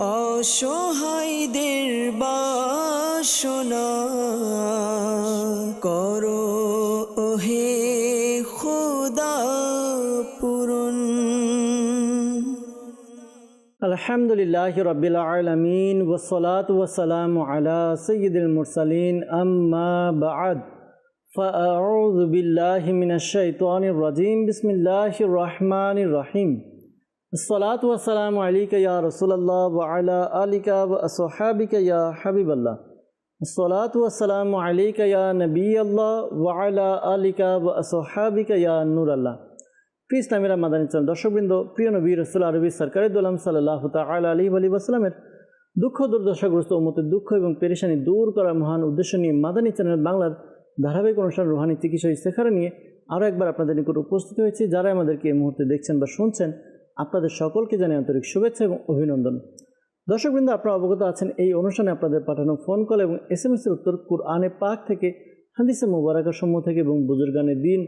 অসহায়দের বাসনা করো ওহে খোদা পূরণ। আলহামদুলিল্লাহি রাব্বিল আলামিন ওয়াসসালাতু ওয়াসসালামু আলা সাইয়্যিদিল মুরসালিন আম্মা বা'দ ফাআউযু বিল্লাহি মিনাশ শাইতানির রাজীম বিসমিল্লাহির রহমানির রহিম। আসসালাতু ওয়াসসালামু আলাইকা ইয়া রাসূলুল্লাহ ওয়া আলা আলিকা ওয়া আসহাবিকা ইয়া হাবিবাল্লাহ। আসসালাতু ওয়াসসালামু আলাইকা ইয়া নবিয়াল্লাহ ওয়া আলা আলিকা ওয়া আসহাবিকা ইয়া নূরাল্লাহ। প্রিয় ইসলামের মাদানী চ্যানেল দর্শকবৃন্দ, প্রিয় নবী রাসূল আরবি সরকারি দোলাম সাল্লাল্লাহু তাআলা আলাইহি ওয়া সাল্লামের দুঃখ দুর্দশাগ্রস্ত উম্মতের দুঃখ এবং পেরেশানি দূর করার মহান উদ্দেশ্য নিয়ে মাদানী চ্যানেল বাংলার ধারাবাহিক অনুষ্ঠান রুহানি চিকিৎসা ইস্তেখারা নিয়ে আরও একবার আপনাদের নিকট উপস্থিত হয়েছি। যারা আমাদেরকে এই মুহূর্তে দেখছেন বা শুনছেন, আপনাদের সকলকে জানাই আন্তরিক শুভেচ্ছা এবং অভিনন্দন। দর্শকবৃন্দ, আপনারা অবগত আছেন এই অনুষ্ঠানে আপনাদের পাঠানো ফোন কল এবং SMS-এর উত্তর কুরআনে পাক থেকে, হাদিসে মুবারাকা সমূহ থেকে এবং বুজুর্গানে দিন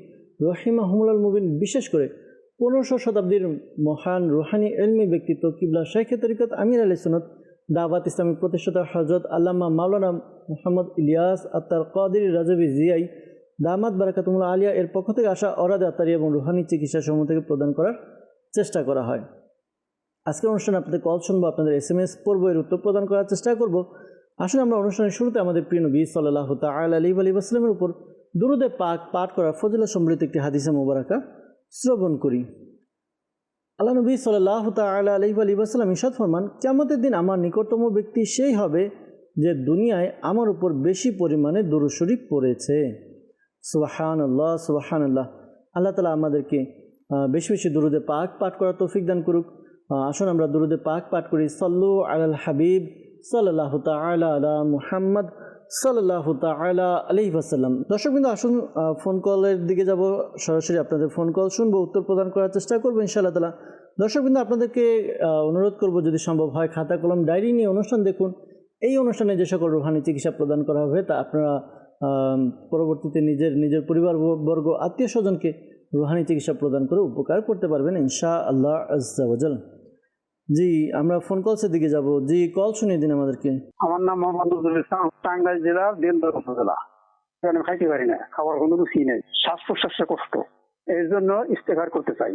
রহিমাহুমুল মুবিন, বিশেষ করে 1500 শতাব্দীর মহান রুহানি ইলমি ব্যক্তিত্ব কিবলা শাইখে তরিকত আমির আলী সুন্নত দাওয়াত ইসলামী প্রতিষ্ঠাতা হযরত আল্লামা মাওলানা মুহাম্মদ ইলিয়াস আত্তার কাদির রাজবি জিয়াই দামাত বারাকাতুহুল আলিয়া এর পক্ষ থেকে আসা অরাদে আত্মারি এবং রুহানি চিকিৎসা সমূহ থেকে প্রদান করার চেষ্টা করা হয়। আজকের অনুষ্ঠানে আপনাদের কল শুনবো, আপনাদের SMS পড়বো, এর উত্তর প্রদান করার চেষ্টা করব। আসলে আমরা অনুষ্ঠানের শুরুতে আমাদের প্রিয় নবী সাল্লাল্লাহু তাআলা আলাইহি ওয়া সাল্লামের উপর দুরূদে পাক পাঠ করার ফজিলত সমৃদ্ধ একটি হাদিসে মুবারাকা শ্রবণ করি। আল্লাহ নবী সাল্লাল্লাহু তাআলা আলাইহি ওয়া সাল্লাম ইরশাদ ফরমান, কিয়ামতের দিন আমার নিকটতম ব্যক্তি সেই হবে যে দুনিয়ায় আমার উপর বেশি পরিমাণে দুরূদ শরীফ পড়েছে। সুবহানাল্লাহ সুবহানাল্লাহ। আল্লাহ তাআলা আমাদেরকে বেশি বেশি দুরূদে পাক পাঠ করার তৌফিক দান করুক। আসুন আমরা দুরূদে পাক পাঠ করি। সাল্লু আলাল হাবিব সাল্লাল্লাহু তাআলা আলা মুহাম্মদ সাল্লাল্লাহু তাআলা আলাইহি ওয়াসাল্লাম। দর্শকবৃন্দ, আসুন ফোন কলের দিকে যাব। সরাসরি আপনাদের ফোন কল শুনবো, উত্তর প্রদান করার চেষ্টা করবো ইনশাআল্লাহ তাআলা। দর্শকবৃন্দ, আপনাদেরকে অনুরোধ করব, যদি সম্ভব হয় খাতা কলম ডায়েরি নিয়ে অনুষ্ঠান দেখুন। এই অনুষ্ঠানে যে সকল রুহানি চিকিৎসা প্রদান করা হবে তা আপনারা পরবর্তীতে নিজের পরিবারবর্গ, আত্মীয় স্বজনকে রুহানি চিকিৎসা প্রদান করে উপকার করতে পারবেন ইনশাআল্লাহ আজ্জা ওয়া জাল। জি, আমরা ফোন কলসের দিকে যাব। জি, কল শুনিয়ে দিন আমাদেরকে। আমার নাম মোহাম্মদ নজরুল ইসলাম, টাঙ্গাইল জেলার দিনদর উপজেলা। আমি খাইতে পারি না, খাবার কোনো রুচি নেই, শ্বাস প্রশ্বাসে কষ্ট, এর জন্য ইস্তেখার করতে চাই।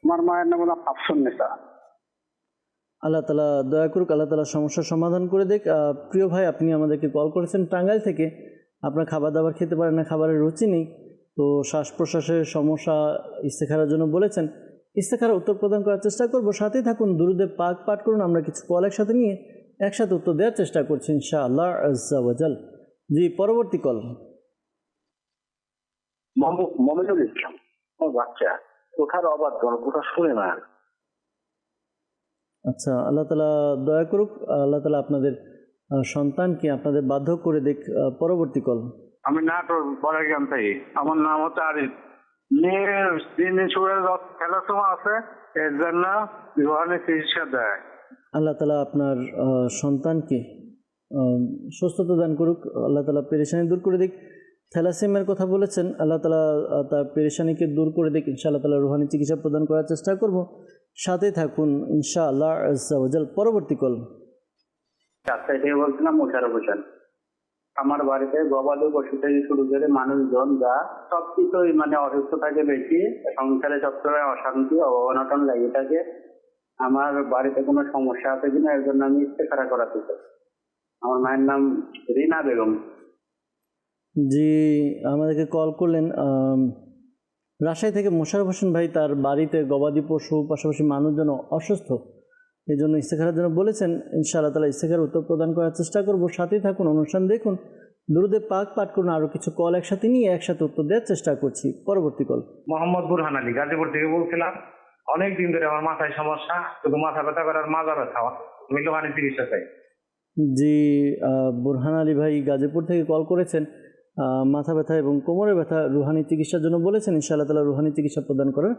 আমার মায়ের নাম হলো আফসুন্নেসা। আল্লাহ তাআলা দয়া করুক, আল্লাহ তাআলা সমস্যার সমাধান করে দেখ। প্রিয় ভাই, আপনি আমাদেরকে কল করেছেন টাঙ্গাইল থেকে। আপনার খাবার দাবার খেতে পারেন না, খাবারের রুচি নেই, তো শ্বাস প্রশ্বাসের সমস্যা ইস্তেখারার জন্য বলেছেন। ইস্তেখারা উত্তর প্রদান করার চেষ্টা করব, সাথেই থাকুন। দুরূদে পাক পাঠ করুন। আমরা কিছু কল একসাথে নিয়ে একসাথে উত্তর দেওয়ার চেষ্টা করছি ইনশাআল্লাহ আজ্জা ওয়া জাল। জি, পরবর্তী কল। মমিনুল ইসলাম, বাচ্চা কোথার অবাধ কোথা শুনে না। আচ্ছা, আল্লাহ তাআলা দয়া করুক, আল্লাহ তাআলা আপনাদের সন্তানকে আপনাদের বাধ্য করে দেখ। পরবর্তী কল। আমি নাটোর বড়াইগ্রাম থেকে। আমার নাম হচ্ছে আরিফ। মেয়ের দিন খেলার সময় আছে, এর জন্য রুহানি চিকিৎসা দেয়। আল্লাহ তাআলা আপনার সন্তানকে সুস্থতা দান করুক, আল্লাহ তাআলা পেরেশানি দূর করে দিক। থ্যালাসেমিয়ার কথা বলেছেন, আল্লাহ তাআলা তার পেরেশানিকে দূর করে দিক ইনশাআল্লাহ তাআলা। রুহানি চিকিৎসা প্রদান করার চেষ্টা করব, সাথে থাকুন ইনশাআল্লাহ আজ্জা ওয়া জাল। পরবর্তী কল। রাস্তায় থেকে বলছিলাম মোশারফ হোসেন। আমার বাড়িতে গবাদি পশু থেকে শুরু করে মানুষজন যা সবকিছুই অসুস্থ থাকে বেশি, সংসারে সবসময় অশান্তি অনটন লেগে থাকে। আমার বাড়িতে কোনো সমস্যা আছে কিনা এর জন্য আমি ইস্তেখারা করাতে চাই। আমার মায়ের নাম রিনা বেগম। জি, আমাদেরকে কল করলেন রাজশাহী থেকে মোশারফ হোসেন ভাই। তার বাড়িতে গবাদি পশু পাশাপাশি মানুষজন অসুস্থ, এই জন্য ইস্তেখারার জন্য বলেছেন। ইনশাআল্লাহ তাআলা ইস্তেখারার উত্তর প্রদান করার চেষ্টা করব, সাথেই থাকুন, অনুষ্ঠান দেখুন, দুরূদে পাক পাঠ করুন। আরও কিছু কল একসাথে নিয়ে একসাথে উত্তর দেওয়ার চেষ্টা করছি। পরবর্তী কল। মোহাম্মদ বুরহান আলী, গাজীপুর থেকে বলছিলাম। অনেক দিন ধরে আমার মাথায় সমস্যা, শুধু মাথা ব্যথা করার মাজা ব্যথা, আমি রুহানি চিকিৎসা চাই। জি, বুরহান আলী ভাই গাজীপুর থেকে কল করেছেন। মাথা ব্যথা এবং কোমরের ব্যথা রুহানি চিকিৎসার জন্য বলেছেন। ইনশাআল্লাহ তাআলা রুহানি চিকিৎসা প্রদান করার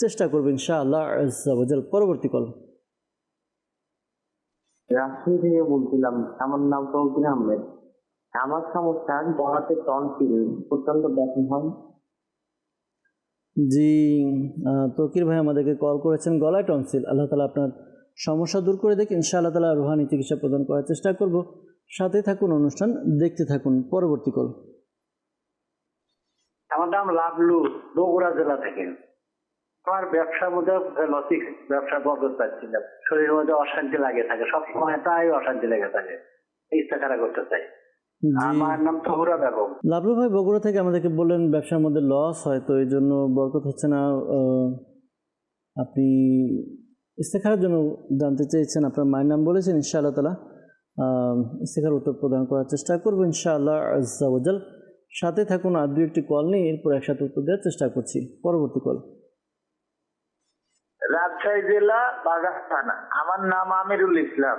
চেষ্টা করবেন ইনশাআল্লাহ আজ্জা ওয়া জাল। পরবর্তী কল। রাজশাহী থেকে বলছিলাম, আমার নাম তৌকির আহমেদ। আমার সমস্যা গলাতে টনসিল প্রচন্ড ব্যথা হয়। জি, তৌকির ভাই আমাদেরকে কল করেছেন, গলায় টনসিল। আল্লাহ তাআলা আপনার সমস্যা দূর করে দেখে ইনশাআল্লাহ তাআলা রুহানি চিকিৎসা প্রদান করার চেষ্টা করব। সাথে থাকুন, অনুষ্ঠান দেখতে থাকুন। পরবর্তী কল। আমার নাম লাভলু, বগুড়া জেলা থেকে। আমার ব্যবসার মধ্যে লসিক ব্যবসা বরকত পাচ্ছিলাম, শরীরের মধ্যে অশান্তি লাগে থাকে, সবসময় প্রায় অশান্তি লেগে থাকে, ইস্তেখারা করতে চাই। আমার নাম তহুরা বেগম। লাভলু ভাই বগুড়া থেকে আমাদেরকে বললেন ব্যবসার মধ্যে লস হয়, তো এই জন্য বরকত হচ্ছে না। আপনি ইস্তেখারার জন্য জানতে চেয়েছেন, আপনার মায়ের নাম বলেছেন। ইনশাআল্লাহ তাআলা ইস্তেখারার উত্তর প্রদান করার চেষ্টা করবো ইনশাআল্লাহ আজ্জা ওয়াজাল। সাথে থাকুন, আর দু একটি কল নিয়ে এরপর একসাথে উত্তর দেওয়ার চেষ্টা করছি। পরবর্তী কল। রাজশাহী জেলা বাজার থানা। আমার নাম আমিরুল ইসলাম।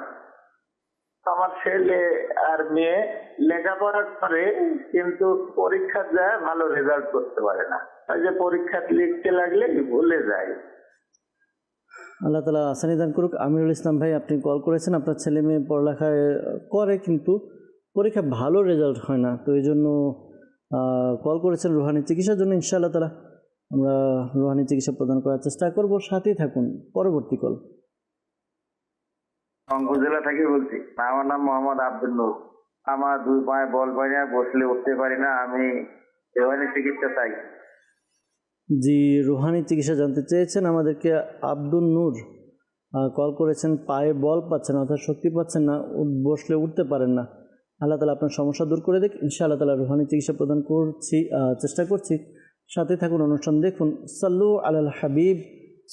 আমার ছেলে আর মেয়ে লেখাপড়া করে, কিন্তু পরীক্ষা যায় ভালো রেজাল্ট করতে পারে না। ওই যে পরীক্ষা লিখতে লাগলে ভুলে যায়। আল্লাহ তাআলা আসানি দান করুক। আমিরুল ইসলাম ভাই, আপনি কল করেছেন, আপনার ছেলে মেয়ে পড়ালেখায় করে কিন্তু পরীক্ষা ভালো রেজাল্ট হয় না, তো এই জন্য কল করেছেন রুহানি চিকিৎসার জন্য। ইনশাআল্লাহ তাআলা আমরা রুহানি চিকিৎসা প্রদান করার চেষ্টা করব। সাথেই থাকুন। পরবর্তী কল। রংপুর জেলা থেকে বলছি। আমার নাম মোহাম্মদ আব্দুল নূর। আমার দুই পায়ে বল পাই না, বসলে উঠতে পারি না, আমি রুহানি চিকিৎসা চাই। জি, রুহানি চিকিৎসা জানতে চেয়েছেন আমাদেরকে আব্দুল নূর, কল করেছেন। পায়ে বল পাচ্ছেন, অর্থাৎ শক্তি পাচ্ছেন না, বসলে উঠতে পারেন না। আল্লাহ তাআলা আপনার সমস্যা দূর করে দেখ। ইনশাআল্লাহ তাআলা রুহানি চিকিৎসা প্রদান করছি, চেষ্টা করছি। সাথে থাকুন, অনুষ্ঠান দেখুন। সাল্লু আলাল হাবিব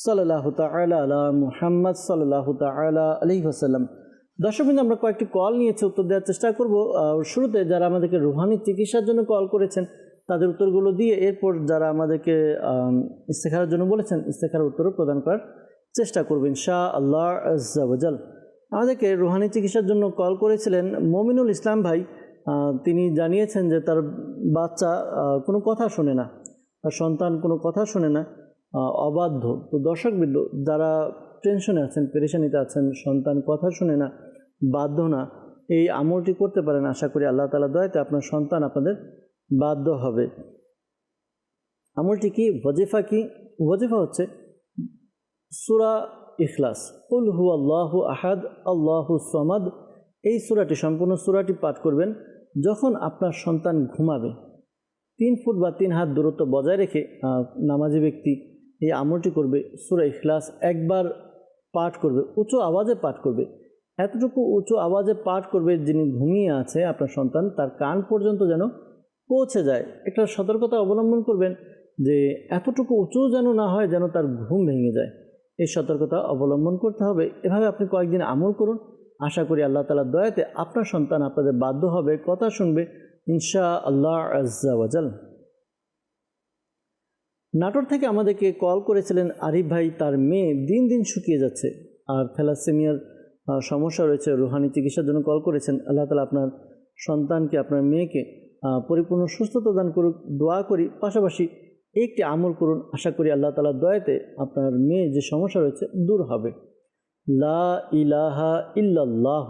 সাল্লাল্লাহু তাআলা আলা মুহাম্মদ সাল্লাল্লাহু তাআলা আলাইহি ওয়াসাল্লাম। দর্শকবৃন্দ, আমরা কয়েকটি কল নিয়েছি, উত্তর দেওয়ার চেষ্টা করব। শুরুতে যারা আমাদেরকে রুহানি চিকিৎসার জন্য কল করেছেন তাদের উত্তরগুলো দিয়ে এরপর যারা আমাদেরকে ইস্তেখারার জন্য বলেছেন ইস্তেখারার উত্তরও প্রদান করার চেষ্টা করব ইনশাআল্লাহ আজ্জা ওয়াজাল। আমাদেরকে রুহানি চিকিৎসার জন্য কল করেছিলেন মমিনুল ইসলাম ভাই। তিনি জানিয়েছেন যে তার বাচ্চা কোনো কথা শোনে না, তার সন্তান কোনো কথা শোনে না, অবাধ্য। তো দর্শকবৃন্দ, যারা টেনশনে আছেন, পেরেশানিতে আছেন, সন্তান কথা শোনে না, বাধ্য না, এই আমলটি করতে পারেন। আশা করি আল্লাহ তাআলা দয়াতে আপনার সন্তান আপনাদের বাধ্য হবে। আমলটি কি? ওয়াজিফা কি? ওয়াজিফা হচ্ছে সূরা ইখলাস, কুল হুয়াল্লাহু আহাদ আল্লাহু সামাদ। এই সূরাটি, সম্পূর্ণ সূরাটি পাঠ করবেন যখন আপনার সন্তান ঘুমাবে। 3 ফুট বা 3 হাত দূরত্ব বজায় রেখে নামাজি ব্যক্তি এই আমলটি করবে। সূরা ইখলাস একবার পাঠ করবে, উঁচু আওয়াজে পাঠ করবে। এতটুকু উঁচু আওয়াজে পাঠ করবে যিনি ঘুমিয়ে আছে আপনার সন্তান, তার কান পর্যন্ত যেন পৌঁছে যায়। একটা সতর্কতা অবলম্বন করবেন যে এতটুকু উঁচু যেন না হয় যেন তার ঘুম ভেঙে যায়। এই সতর্কতা অবলম্বন করতে হবে। এভাবে আপনি কয়েকদিন আমল করুন। আশা করি আল্লাহ তাআলার দয়াতে আপনার সন্তান আপনাদের বাধ্য হবে, কথা শুনবে ইনশাআল্লাহ আজ্জা ওয়াজাল। নাটোর থেকে আমাদেরকে কল করেছিলেন আরিফ ভাই। তার মেয়ে দিন দিন শুকিয়ে যাচ্ছে আর থ্যালাসেমিয়ার সমস্যা রয়েছে। রুহানি চিকিৎসার জন্য কল করেছেন। আল্লাহ তাআলা আপনার সন্তানকে, আপনার মেয়েকে পরিপূর্ণ সুস্থতা দান করুক, দোয়া করি। পাশাপাশি একটি আমল করুন, আশা করি আল্লাহ তাআলার দয়াতে আপনার মেয়ে যে সমস্যা রয়েছে দূর হবে। লা ইলাহা ইল্লাল্লাহ,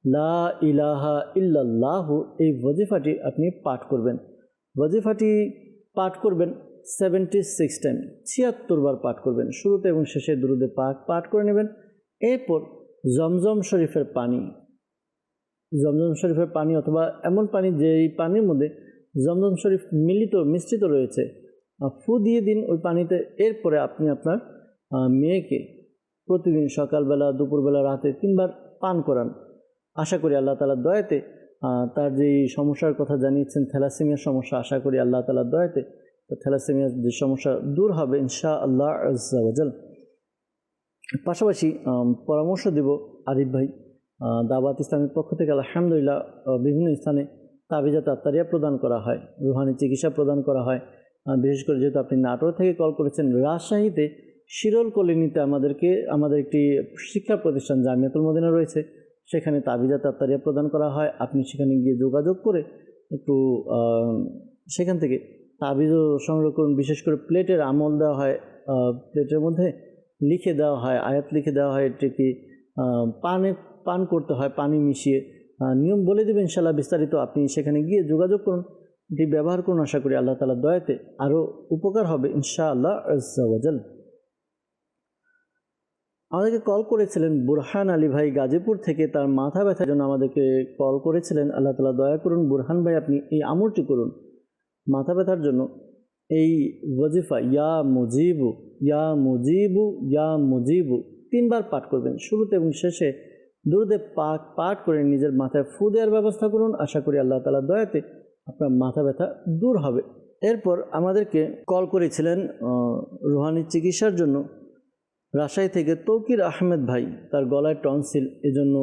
লা ইলাহা ইল্লাল্লাহ, এই ওয়াজিফাটি আপনি পাঠ করবেন। ওয়াজিফাটি পাঠ করবেন 76 টাইম, 76 বার পাঠ করবেন। শুরুতে এবং শেষে দুরুদে পাক পাঠ করে নেবেন। এরপর জমজম শরীফের পানি, জমজম শরীফের পানি অথবা এমন পানি যেই পানির মধ্যে জমজম শরীফ মিশ্রিত রয়েছে, ফু দিয়ে দিন ওই পানিতে। এরপরে আপনি আপনার মেয়েকে প্রতিদিন সকালবেলা, দুপুরবেলা, রাতে 3 বার পান করান। আশা করি আল্লাহ তাআলার দয়াতে তার যেই সমস্যার কথা জানিয়েছেন, থ্যালাসেমিয়ার সমস্যা, আশা করি আল্লাহ তাআলার দয়াতে থ্যালাসেমিয়ার যে সমস্যা দূর হবে ইনশাআল্লাহ আজ্জা ওয়াজাল। পাশাপাশি পরামর্শ দেব আরিফ ভাই, দাওয়াত ইসলামের পক্ষ থেকে আলহামদুলিল্লাহ বিভিন্ন স্থানে তাবিজাত আত্তারিয়া প্রদান করা হয়, রুহানি চিকিৎসা প্রদান করা হয়। বিশেষ করে যেহেতু আপনি নাটোর থেকে কল করেছেন, রাজশাহীতে শিরোল কলোনিতে আমাদের একটি শিক্ষা প্রতিষ্ঠান জামিয়াতুল মদিনা রয়েছে, সেখানে তাবিজাত আত্তারিয়া প্রদান করা হয়। আপনি সেখানে গিয়ে যোগাযোগ করে একটু সেখান থেকে তাবিজও সংগ্রহ করুন। বিশেষ করে প্লেটের আমল দেওয়া হয়, প্লেটের মধ্যে লিখে দেওয়া হয়, আয়াত লিখে দেওয়া হয়, এটিকে পান করতে হয় পানি মিশিয়ে। নিয়ম বলে দেবেন ইনশাআল্লাহ বিস্তারিত। আপনি সেখানে গিয়ে যোগাযোগ করুন, এটি ব্যবহার করুন। আশা করি আল্লাহ তাআলার দয়াতে আরও উপকার হবে ইনশাআল্লাহ আজ্জা ওয়াজাল। আমাদেরকে কল করেছিলেন বুরহান আলী ভাই গাজীপুর থেকে, তার মাথা ব্যথার জন্য আমাদেরকে কল করেছিলেন। আল্লাহ তাআলা দয়া করুন বুরহান ভাই, আপনি এই আমলটি করুন মাথা ব্যথার জন্য। এই ওয়াজিফা ইয়া মুজিবু ইয়া মুজিবু ইয়া মুজিবু 3 বার পাঠ করবেন। শুরুতে এবং শেষে দুরুদে পাক পাঠ করে নিজের মাথায় ফু দেওয়ার ব্যবস্থা করুন। আশা করি আল্লাহ তাআলার দয়াতে আপনার মাথা ব্যথা দূর হবে। এরপর আমাদেরকে কল করেছিলেন রুহানি চিকিৎসার জন্য রাজশাহী থেকে তৌকির আহমেদ ভাই, তার গলায় টনসিল, এজন্য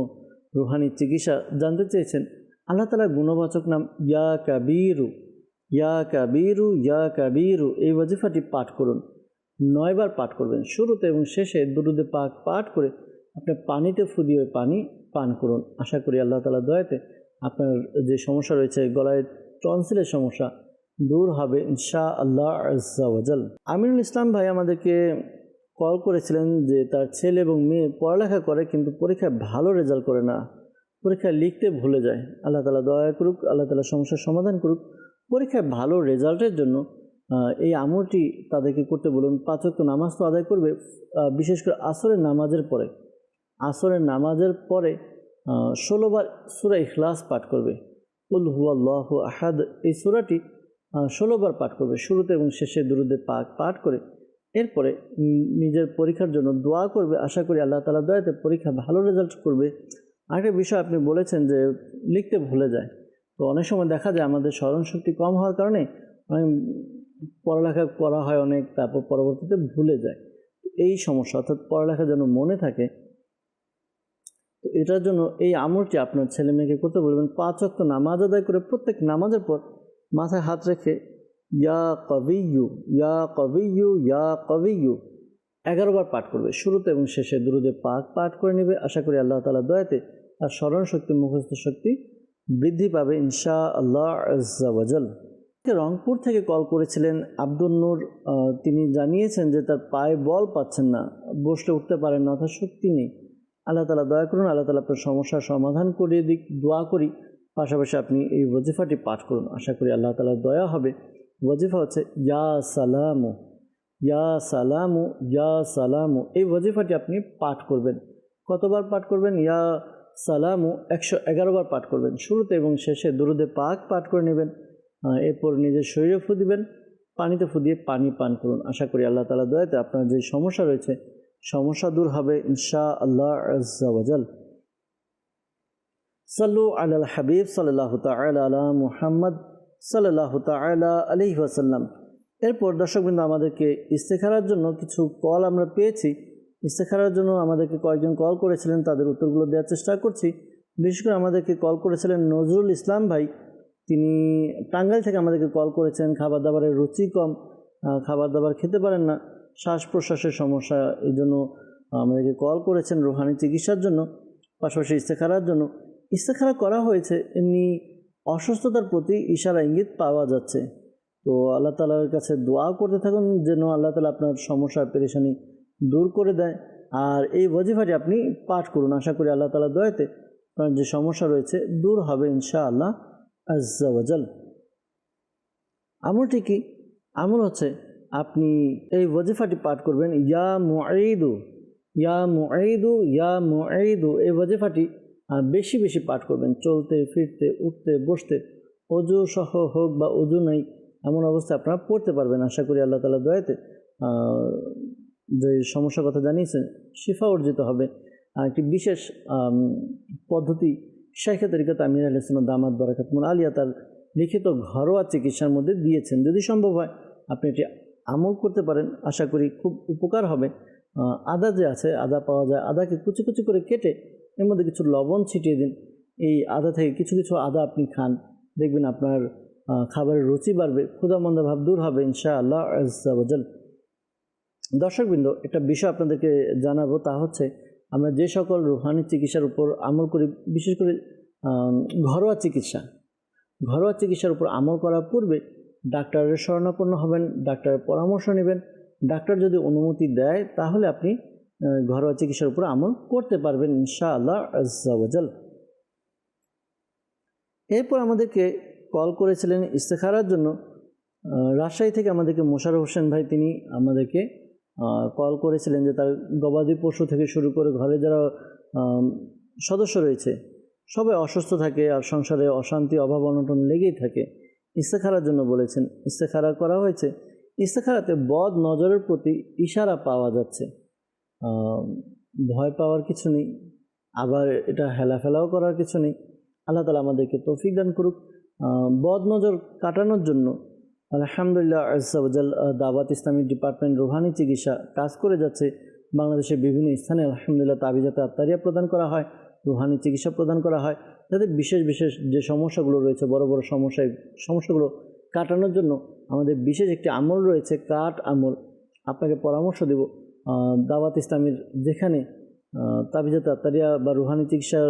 রুহানি চিকিৎসা জানতে চেয়েছেন। আল্লাহ তাআলার গুণবাচক নাম ইয়া কাবীরু ইয়া কাবীরু ইয়া কাবীরু, এই ওয়াজিফাটি পাঠ করুন। 9 বার পাঠ করবেন। শুরুতে এবং শেষে দুরুদে পাক পাঠ করে আপনি পানিতে ফু দিয়ে পানি পান করুন। আশা করি আল্লাহ তাআলার দয়াতে আপনার যে সমস্যা রয়েছে, গলায় টনসিলের সমস্যা, দূর হবে ইনশাআল্লাহ আজ্জা ওয়াজাল। আমিনুল ইসলাম ভাই আমাদেরকে কল করেছিলেন যে তার ছেলে এবং মেয়ে পড়ালেখা করে কিন্তু পরীক্ষায় ভালো রেজাল্ট করে না, পরীক্ষায় লিখতে ভুলে যায়। আল্লাহ তাআলা দয়া করুক, আল্লাহ তাআলা সমস্যার সমাধান করুক। পরীক্ষায় ভালো রেজাল্টের জন্য এই আমলটি তাদেরকে করতে বলুন। 5 ওয়াক্ত নামাজ তো আদায় করবে, বিশেষ করে আসরের নামাজের পরে। আসরের নামাজের পরে 16 বার সূরা ইখলাস পাঠ করবে। কুল হুয়াল্লাহু আহাদ, এই সূরাটি 16 বার পাঠ করবে। শুরুতে এবং শেষে দুরুদে পাক পাঠ করে এরপরে নিজের পরীক্ষার জন্য দোয়া করবে। আশা করি আল্লাহ তাআলার দয়াতে পরীক্ষা ভালো রেজাল্ট করবে। আরেকটা বিষয় আপনি বলেছেন যে লিখতে ভুলে যায়, তো অনেক সময় দেখা যায় আমাদের স্মরণশক্তি কম হওয়ার কারণে পড়ালেখা করা হয় অনেক, তারপর পরবর্তীতে ভুলে যায়। এই সমস্যা, অর্থাৎ পড়ালেখা যেন মনে থাকে, তো এটার জন্য এই আমলটি আপনার ছেলে মেয়েকে করতে বলবেন। 5 ওয়াক্ত নামাজ আদায় করে প্রত্যেক নামাজের পর মাথায় হাত রেখে ইয়া কবিয়্যু ইয়া কবিয়্যু ইয়া কবিয়্যু 11 বার পাঠ করবে। শুরুতে এবং শেষে দুরুদে পাক পাঠ করে নেবে। আশা করি আল্লাহ তাআলার দয়াতে তার স্মরণ শক্তি, মুখস্থ শক্তি বৃদ্ধি পাবে ইনশাআল্লাহ আজ্জা ওয়াজাল। রংপুর থেকে কল করেছিলেন আব্দুল নূর, তিনি জানিয়েছেন যে তার পায়ে বল পাচ্ছেন না, বসলে উঠতে পারেন না, অর্থাৎ শক্তি নেই। আল্লাহ তাআলা দয়া করুন, আল্লাহ তাআলা আপনার সমস্যার সমাধান করিয়ে দিক, দোয়া করি। পাশাপাশি আপনি এই ওয়াজিফাটি পাঠ করুন। আশা করি আল্লাহ তাআলার দয়া হবে। ওয়াজিফা হচ্ছে ইয়া সালামু ইয়া সালামু ইয়া সালামু, এই ওয়াজিফাটি আপনি পাঠ করবেন। কতবার পাঠ করবেন? ইয়া সালামু 111 বার পাঠ করবেন। শুরুতে এবং শেষে দুরুদে পাক পাঠ করে নেবেন। এরপর নিজের শরীরে ফু দিবেন, পানিতে ফু দিয়ে পানি পান করুন। আশা করি আল্লাহ তাআলার দয়াতে আপনার যে সমস্যা রয়েছে সমস্যা দূর হবে ইনশাআল্লাহ আজ্জা ওয়াজাল। সাল্লু আলাল হাবিব সাল্লাল্লাহু তাআলা আলা মুহাম্মদ সাল্লাল্লাহু তাআলা আলাইহি ওয়াসাল্লাম। এরপর দর্শকবৃন্দ, আমাদেরকে ইস্তেখারার জন্য কিছু কল আমরা পেয়েছি। ইস্তেখারার জন্য আমাদেরকে কয়েকজন কল করেছিলেন, তাদের উত্তরগুলো দেওয়ার চেষ্টা করছি। বিশেষ করে আমাদেরকে কল করেছিলেন নজরুল ইসলাম ভাই, তিনি টাঙ্গাইল থেকে আমাদেরকে কল করেছেন। খাবার দাবারের রুচি কম, খাবার দাবার খেতে পারেন না, শ্বাস প্রশ্বাসের সমস্যা, এই জন্য আমাদেরকে কল করেছেন রুহানি চিকিৎসার জন্য, পাশাপাশি ইস্তেখারার জন্য। ইস্তেখারা করা হয়েছে, এমনি অসুস্থতার প্রতি ইশারা ইঙ্গিত পাওয়া যাচ্ছে। তো আল্লাহ তাআলার কাছে দোয়া করতে থাকুন যেন আল্লাহ তাআলা আপনার সমস্যা পেরেশানি দূর করে দেয়। আর এই ওয়াজিফাটি আপনি পাঠ করুন। আশা করি আল্লাহ তাআলার দয়াতে আপনার যে সমস্যা রয়েছে দূর হবে ইনশাআল্লাহ আজ্জা ওয়াজাল। আমলটি কি? আমল হচ্ছে আপনি এই ওয়াজিফাটি পাঠ করবেন ইয়া মুঈদু ইয়া মুঈদু ইয়া মুঈদু, এই ওয়াজিফাটি বেশি বেশি পাঠ করবেন। চলতে ফিরতে, উঠতে বসতে, অজু সহ হোক বা অজু নেই, এমন অবস্থায় আপনারা পড়তে পারবেন। আশা করি আল্লাহ তাআলার দয়াতে যে সমস্যার কথা জানিয়েছেন শিফা অর্জিত হবে। একটি বিশেষ পদ্ধতি শাইখে তরিকত আমির আহলে সুন্নাত দামাত বারাকাতুহুল আলিয়া তার লিখিত ঘরোয়া চিকিৎসার মধ্যে দিয়েছেন। যদি সম্ভব হয় আপনি এটি আমল করতে পারেন, আশা করি খুব উপকার হবে। আদা যে আছে, আদা পাওয়া যায়, আদাকে কুচি কুচি করে কেটে এর মধ্যে কিছু লবণ ছিটিয়ে দিন। এই আদা থেকে কিছু কিছু আদা আপনি খান, দেখবেন আপনার খাবারের রুচি বাড়বে, ক্ষুধামন্দ ভাব দূর হবে ইনশাআল্লাহ আজ্জা ওয়াজাল। দর্শকবৃন্দ, একটা বিষয় আপনাদেরকে জানাবো, তা হচ্ছে আমরা যে সকল রুহানি চিকিৎসার উপর আমল করি, বিশেষ করে ঘরোয়া চিকিৎসার উপর আমল করার পূর্বে ডাক্তারের শরণাপন্ন হবেন, ডাক্তারের পরামর্শ নেবেন। ডাক্তার যদি অনুমতি দেয় তাহলে আপনি ঘরোয়া চিকিৎসার উপর আমল করতে পারবেন ইনশাআল্লাহ আজ্জা ওয়াজাল। এরপর আমাদেরকে কল করেছিলেন ইস্তেখারার জন্য রাজশাহী থেকে আমাদেরকে মোশাররফ হোসেন ভাই, তিনি আমাদেরকে কল করেছিলেন যে তার গবাদি পশু থেকে শুরু করে ঘরে যারা সদস্য রয়েছে সবাই অসুস্থ থাকে আর সংসারে অশান্তি অভাব অনটন লেগেই থাকে। ইস্তেখারার জন্য বলেছেন, ইস্তেখারা করা হয়েছে। ইস্তেখারাতে বদ নজরের প্রতি ইশারা পাওয়া যাচ্ছে। ভয় পাওয়ার কিছু নেই, আবার এটা হেলাফেলাও করার কিছু নেই। আল্লাহ তাআলা আমাদেরকে তৌফিক দান করুক। বদ নজর কাটানোর জন্য আলহামদুলিল্লাহ আজ্জা ওয়াজাল দাওয়াত ইসলামী ডিপার্টমেন্ট রুহানি চিকিৎসা কাজ করে যাচ্ছে। বাংলাদেশের বিভিন্ন স্থানে আলহামদুলিল্লাহ তাবিজাতে আত্তারিয়া প্রদান করা হয়, রুহানি চিকিৎসা প্রদান করা হয়, যাতে বিশেষ বিশেষ যে সমস্যাগুলো রয়েছে, বড় বড় সমস্যাগুলো কাটানোর জন্য আমাদের বিশেষ একটি আমল রয়েছে, কাট আমল। আপনাকে পরামর্শ দেব, দাওয়াত ইসলামীর যেখানে তাবিজাতে আত্তারিয়া বা রুহানি চিকিৎসা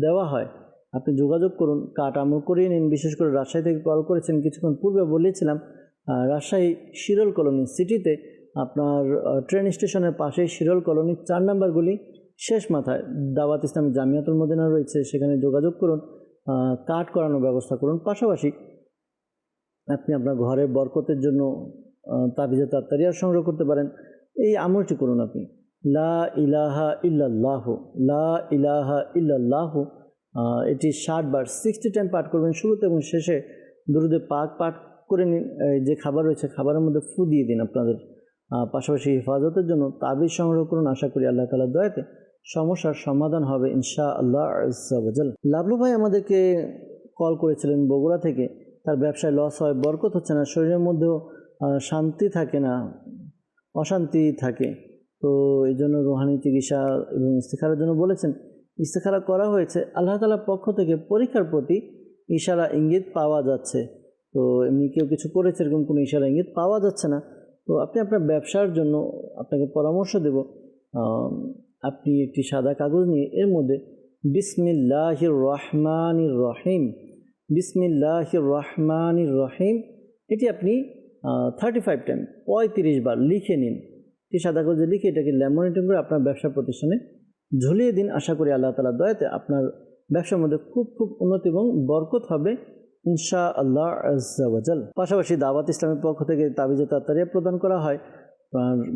দেওয়া হয় আপনি যোগাযোগ করুন, কাট আমল করিয়ে নিন। বিশেষ করে রাজশাহী থেকে কল করেছেন, কিছুক্ষণ পূর্বে বলেছিলাম রাজশাহী শিরল কলোনি সিটিতে আপনার ট্রেন স্টেশনের পাশেই শিরল কলোনি 4 নম্বর গলি শেষ মাথায় দাওয়াত ইসলামী জামিয়াতুল মদিনা রয়েছে, সেখানে যোগাযোগ করুন, কাট করানোর ব্যবস্থা করুন। পাশাপাশি আপনি আপনার ঘরের বরকতের জন্য তাবিজাতে আত্তারিয়া সংগ্রহ করতে পারেন। এই আমলটি করুন আপনি, লা ইলাহা ইল্লাল্লাহু, লা ইলাহা ইল্লাল্লাহু, এটি 60 বার 60 টাইম পাঠ করবেন। শুরুতে এবং শেষে দুরুদে পাক পাঠ করে নিন। যে খাবার রয়েছে খাবারের মধ্যে ফু দিয়ে দিন আপনাদের। পাশাপাশি হেফাজতের জন্য তাবিজ সংগ্রহ করুন। আশা করি আল্লাহ তাআলার দয়াতে সমস্যার সমাধান হবে ইনশাআল্লাহ আজ্জা ওয়াজাল। লাভলু ভাই আমাদেরকে কল করেছিলেন বগুড়া থেকে। তার ব্যবসায় লস হয়, বরকত হচ্ছে না, শরীরের মধ্যেও শান্তি থাকে না, অশান্তি থাকে। তো এই জন্য রুহানি চিকিৎসা এবং ইস্তেখারার জন্য বলেছেন। ইস্তেখারা করা হয়েছে, আল্লাহ তাআলার পক্ষ থেকে পরীক্ষার প্রতি ইশারা ইঙ্গিত পাওয়া যাচ্ছে। তো এমনি কেউ কিছু করেছে এরকম কোনো ইশারা ইঙ্গিত পাওয়া যাচ্ছে না। তো আপনি আপনার ব্যবসার জন্য আপনাকে পরামর্শ দেব, আপনি একটি সাদা কাগজ নিয়ে এর মধ্যে বিসমিল্লাহির রহমানির রহিম, বিসমিল্লাহির রহমানির রহিম, এটি আপনি 35 টাইম 35 বার লিখে নিন। এটি সাদা কাগজে লিখে এটাকে ল্যামিনেটিং করে আপনার ব্যবসা প্রতিষ্ঠানে ঝুলিয়ে দিন। আশা করি আল্লাহ তাআলার দয়াতে আপনার ব্যবসার মধ্যে খুব উন্নতি এবং বরকত হবে ইনশাআল্লাহ আজ্জা ওয়াজাল। পাশাপাশি দাওয়াত ইসলামের পক্ষ থেকে তাবিজাতে আত্তারিয়া প্রদান করা হয়।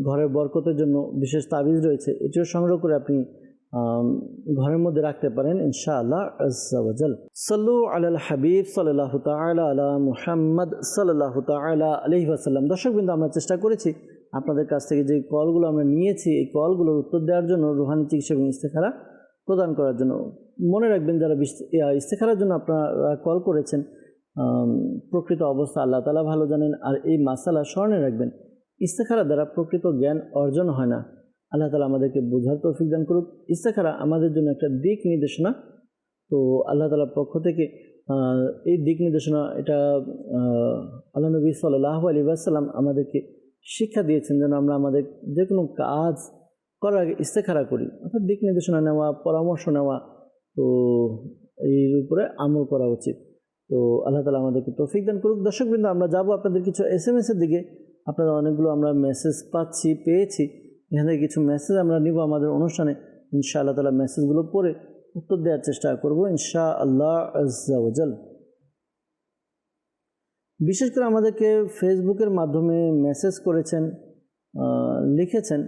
ঘরের বরকতের জন্য বিশেষ তাবিজ রয়েছে, এটিও সংগ্রহ করে আপনি ঘরের মধ্যে রাখতে পারেন ইনশাআল্লাহ আজ্জা ওয়াজাল। সাল্লু আলাল হাবিব সাল্লাল্লাহু তাআলা আলা মুহাম্মদ সাল্লাল্লাহু তাআলা আলাইহি ওয়াসাল্লাম। দর্শকবৃন্দ, আমরা চেষ্টা করেছি আপনাদের কাছ থেকে যে কলগুলো আমরা নিয়েছি এই কলগুলোর উত্তর দেওয়ার জন্য, রুহানি চিকিৎসা এবং ইস্তেখারা প্রদান করার জন্য। মনে রাখবেন, যারা ইস্তেখারার জন্য আপনারা কল করেছেন, প্রকৃত অবস্থা আল্লাহ তাআলা ভালো জানেন। আর এই মাসালা স্মরণে রাখবেন, ইস্তেখারা দ্বারা প্রকৃত জ্ঞান অর্জন হয় না। আল্লাহ তাআলা আমাদেরকে বোঝার তৌফিক দান করুক। ইস্তেখারা আমাদের জন্য একটা দিক নির্দেশনা। তো আল্লাহ তাআলার পক্ষ থেকে এই দিক নির্দেশনা, এটা আল্লাহ নবী সাল্লাল্লাহু আলাইহি ওয়াসাল্লাম আমাদেরকে শিক্ষা দিয়েছেন যেন আমরা আমাদের যে কোনো কাজ করার আগে ইস্তেখারা করি, অর্থাৎ দিক নির্দেশনা নেওয়া, পরামর্শ নেওয়া। তো এর উপরে আমল করা উচিত। তো আল্লাহ তাআলা আমাদেরকে তৌফিক দান করুক। দর্শকবৃন্দ, আমরা যাব আপনাদের কিছু SMS-এর দিকে। আপনাদের অনেকগুলো আমরা মেসেজ পেয়েছি। এখান থেকে কিছু মেসেজ আমরা নিব আমাদের অনুষ্ঠানে। ইনশাআল্লাহ তাআলা মেসেজগুলো পড়ে উত্তর দেওয়ার চেষ্টা করব ইনশাআল্লাহ আজ্জা ওয়াজাল। বিশেষ করে আমাদেরকে ফেসবুকের মাধ্যমে মেসেজ করেছেন, লিখেছেন,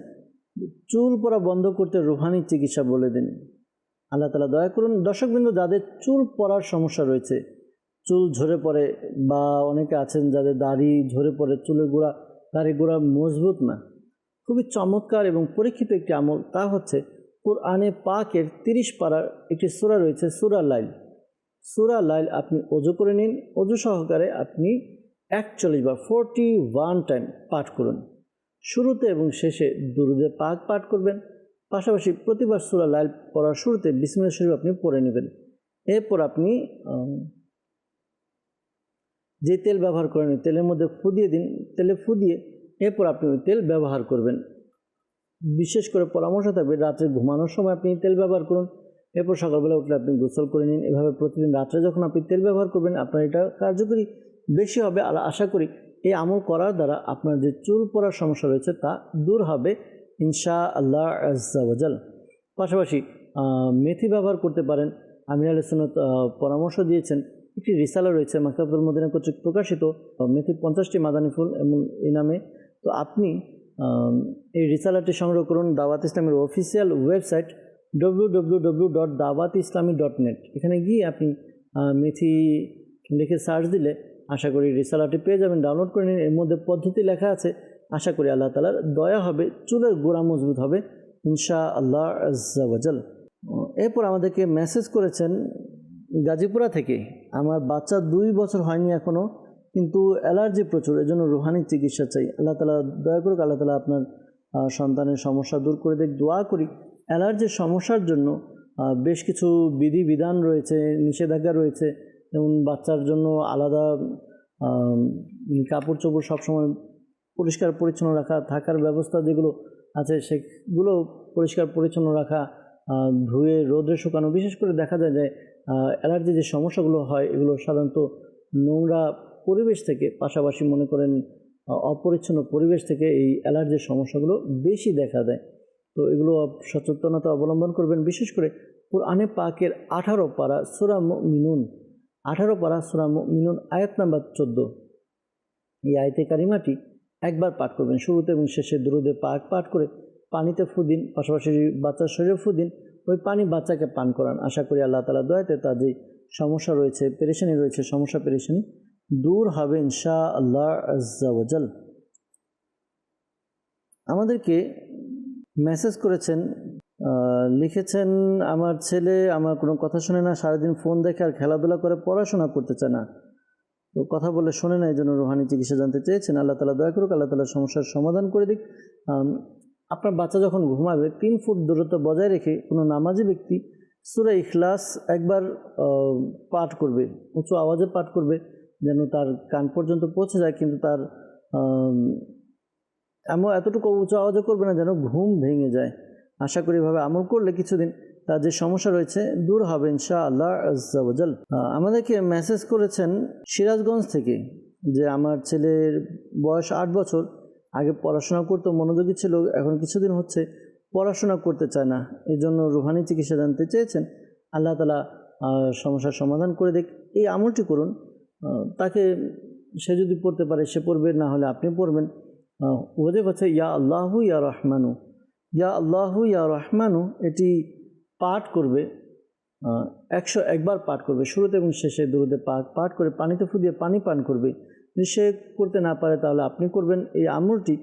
চুল পড়া বন্ধ করতে রুহানি চিকিৎসা বলে দিন। আল্লাহ তাআলা দয়া করুন। দর্শকবৃন্দ, যাদের চুল পড়ার সমস্যা রয়েছে, চুল ঝরে পড়ে, বা অনেকে আছেন যাদের দাড়ি ঝরে পড়ে, চুলের গোড়া, দাড়ি গোড়া মজবুত না, খুবই চমৎকার এবং পরীক্ষিত একটি আমল, তা হচ্ছে কুরআনে পাকের 30 পারার একটি সূরা রয়েছে, সূরা লাইল। সূরা লাইল আপনি ওযু করে নিন, ওযু সহকারে আপনি 41 বার 41 টাইম পাঠ করুন। শুরুতে এবং শেষে দুরুদে পাক পাঠ করবেন। পাশাপাশি প্রতিবার সূরা লাইল পড়ার শুরুতে বিসমিল্লাহ শরীফ আপনি পড়ে নেবেন। এরপর আপনি যে তেল ব্যবহার করেন তেলের মধ্যে ফু দিয়ে দিন, তেলে ফু দিয়ে এরপর আপনি ওই তেল ব্যবহার করবেন। বিশেষ করে পরামর্শ থাকবে রাত্রে ঘুমানোর সময় আপনি তেল ব্যবহার করুন। এরপর সকালবেলা উঠলে আপনি গোসল করে নিন। এভাবে প্রতিদিন রাত্রে যখন আপনি তেল ব্যবহার করবেন আপনার এটা কার্যকরী বেশি হবে। আর আশা করি এই আমল করার দ্বারা আপনার যে চুল পড়ার সমস্যা রয়েছে তা দূর হবে ইনশাআল্লাহ আজ্জা ওয়াজাল। পাশাপাশি মেথি ব্যবহার করতে পারেন। আমির আহলে সুন্নাত পরামর্শ দিয়েছেন, একটি রিসালা রয়েছে মাকতাবুল মদিনা কর্তৃক প্রকাশিত, মেথি 50টি মাদানী ফুল এমন এই নামে। তো আপনি এই রিসালাটি সংগ্রহ করুন দাওয়াত ইসলামের অফিসিয়াল ওয়েবসাইট www.dawatislami.net। এখানে গিয়ে আপনি মেথি লিখে সার্চ দিলে আশা করি রিসালাটি পেয়ে যাবেন, ডাউনলোড করে নিন। এর মধ্যে পদ্ধতি লেখা আছে। আশা করি আল্লাহ তাআলার দয়া হবে, চুলের গোড়া মজবুত হবে ইনশাআল্লাহ আজ্জা ওয়াজাল। এরপর আমাদেরকে মেসেজ করেছেন গাজীপুরা থেকে, আমার বাচ্চা 2 বছর হয়নি এখনও, কিন্তু অ্যালার্জি প্রচুর, এজন্য রুহানি চিকিৎসা চাই। আল্লাহ তাআলা দয়া করুক, আল্লাহ তাআলা আপনার সন্তানের সমস্যা দূর করে দেখ, দোয়া করি। অ্যালার্জির সমস্যার জন্য বেশ কিছু বিধিবিধান রয়েছে, নিষেধাজ্ঞা রয়েছে। যেমন বাচ্চার জন্য আলাদা কাপড় চোপড় সবসময় পরিষ্কার পরিচ্ছন্ন রাখা, থাকার ব্যবস্থা যেগুলো আছে সেগুলো পরিষ্কার পরিচ্ছন্ন রাখা, ধুয়ে রোদে শুকানো। বিশেষ করে দেখা যায় যে অ্যালার্জি যে সমস্যাগুলো হয় এগুলো সাধারণত নোংরা পরিবেশ থেকে, পাশাপাশি মনে করেন অপরিচ্ছন্ন পরিবেশ থেকে এই অ্যালার্জির সমস্যাগুলো বেশি দেখা দেয়। তো এগুলো সচেতনতা অবলম্বন করবেন। বিশেষ করে কুরআনে পাকের 18 পারা সূরা মুমিনুন, 18 পারা সূরা মুমিনুন আয়াত নাম্বার 14, এই আয়াতে কারিমাটি একবার পাঠ করবেন। শুরুতে এবং শেষে দুরূদে পাক পাঠ করে পানিতে ফু দিন, পাশাপাশি বাচ্চার শরীরে ফু দিন, ওই পানি বাচ্চাকে পান করান। আশা করি আল্লাহ তাআলা দয়াতে তার যে সমস্যা রয়েছে, পেরেশানি রয়েছে, সমস্যা পেরেশানি দূর হবে ইনশাআল্লাহ আজ্জা ওয়াজাল। আমাদেরকে মেসেজ করেছেন, লিখেছেন, আমার ছেলে আমার কোনো কথা শোনে না, সারাদিন ফোন দেখে আর খেলাধুলা করে, পড়াশোনা করতে চায় না। তো কথা বলে শোনে না, এই জন্য রুহানি চিকিৎসা জানতে চেয়েছেন। আল্লাহ তাআলা দয়া করুক, আল্লাহ তাআলা সমস্যার সমাধান করে দিক। আপনার বাচ্চা যখন ঘুমাবে 3 ফুট দূরত্ব বজায় রেখে কোনো নামাজি ব্যক্তি সূরা ইখলাস একবার পাঠ করবে, উঁচু আওয়াজে পাঠ করবে, যেন তার কান পর্যন্ত পৌঁছে যায়। কিন্তু তার এতটুকু উঁচু আওয়াজে করবে না যেন ঘুম ভেঙে যায়। আশা করি এভাবে আমল করলে কিছুদিন তার যে সমস্যা রয়েছে দূর হবে ইনশাআল্লাহ আজ্জা ওয়াজাল। আমাদেরকে মেসেজ করেছেন সিরাজগঞ্জ থেকে যে আমার ছেলের বয়স 8 বছর, আগে পড়াশোনা করতো, মনোযোগী ছিল, এখন কিছুদিন হচ্ছে পড়াশোনা করতে চায় না। এই জন্য রুহানি চিকিৎসা জানতে চেয়েছেন। আল্লাহ তাআলা সমস্যার সমাধান করে দেখ। এই আমলটি করুন, তাকে সে যদি পড়তে পারে সে পড়বে, না হলে আপনি পড়বেন। ওদের হচ্ছে ইয়া আল্লাহু ইয়া রহমানু, ইয়া আল্লাহু ইয়া রহমানু, এটি পাঠ করবে 101 বার পাঠ করবে। শুরুতে এবং শেষে দুরূদে পাক পাঠ করে পানিতে ফু দিয়ে পানি পান করবে। যদি সে করতে না পারে তাহলে আপনি করবেন। এই আমলটি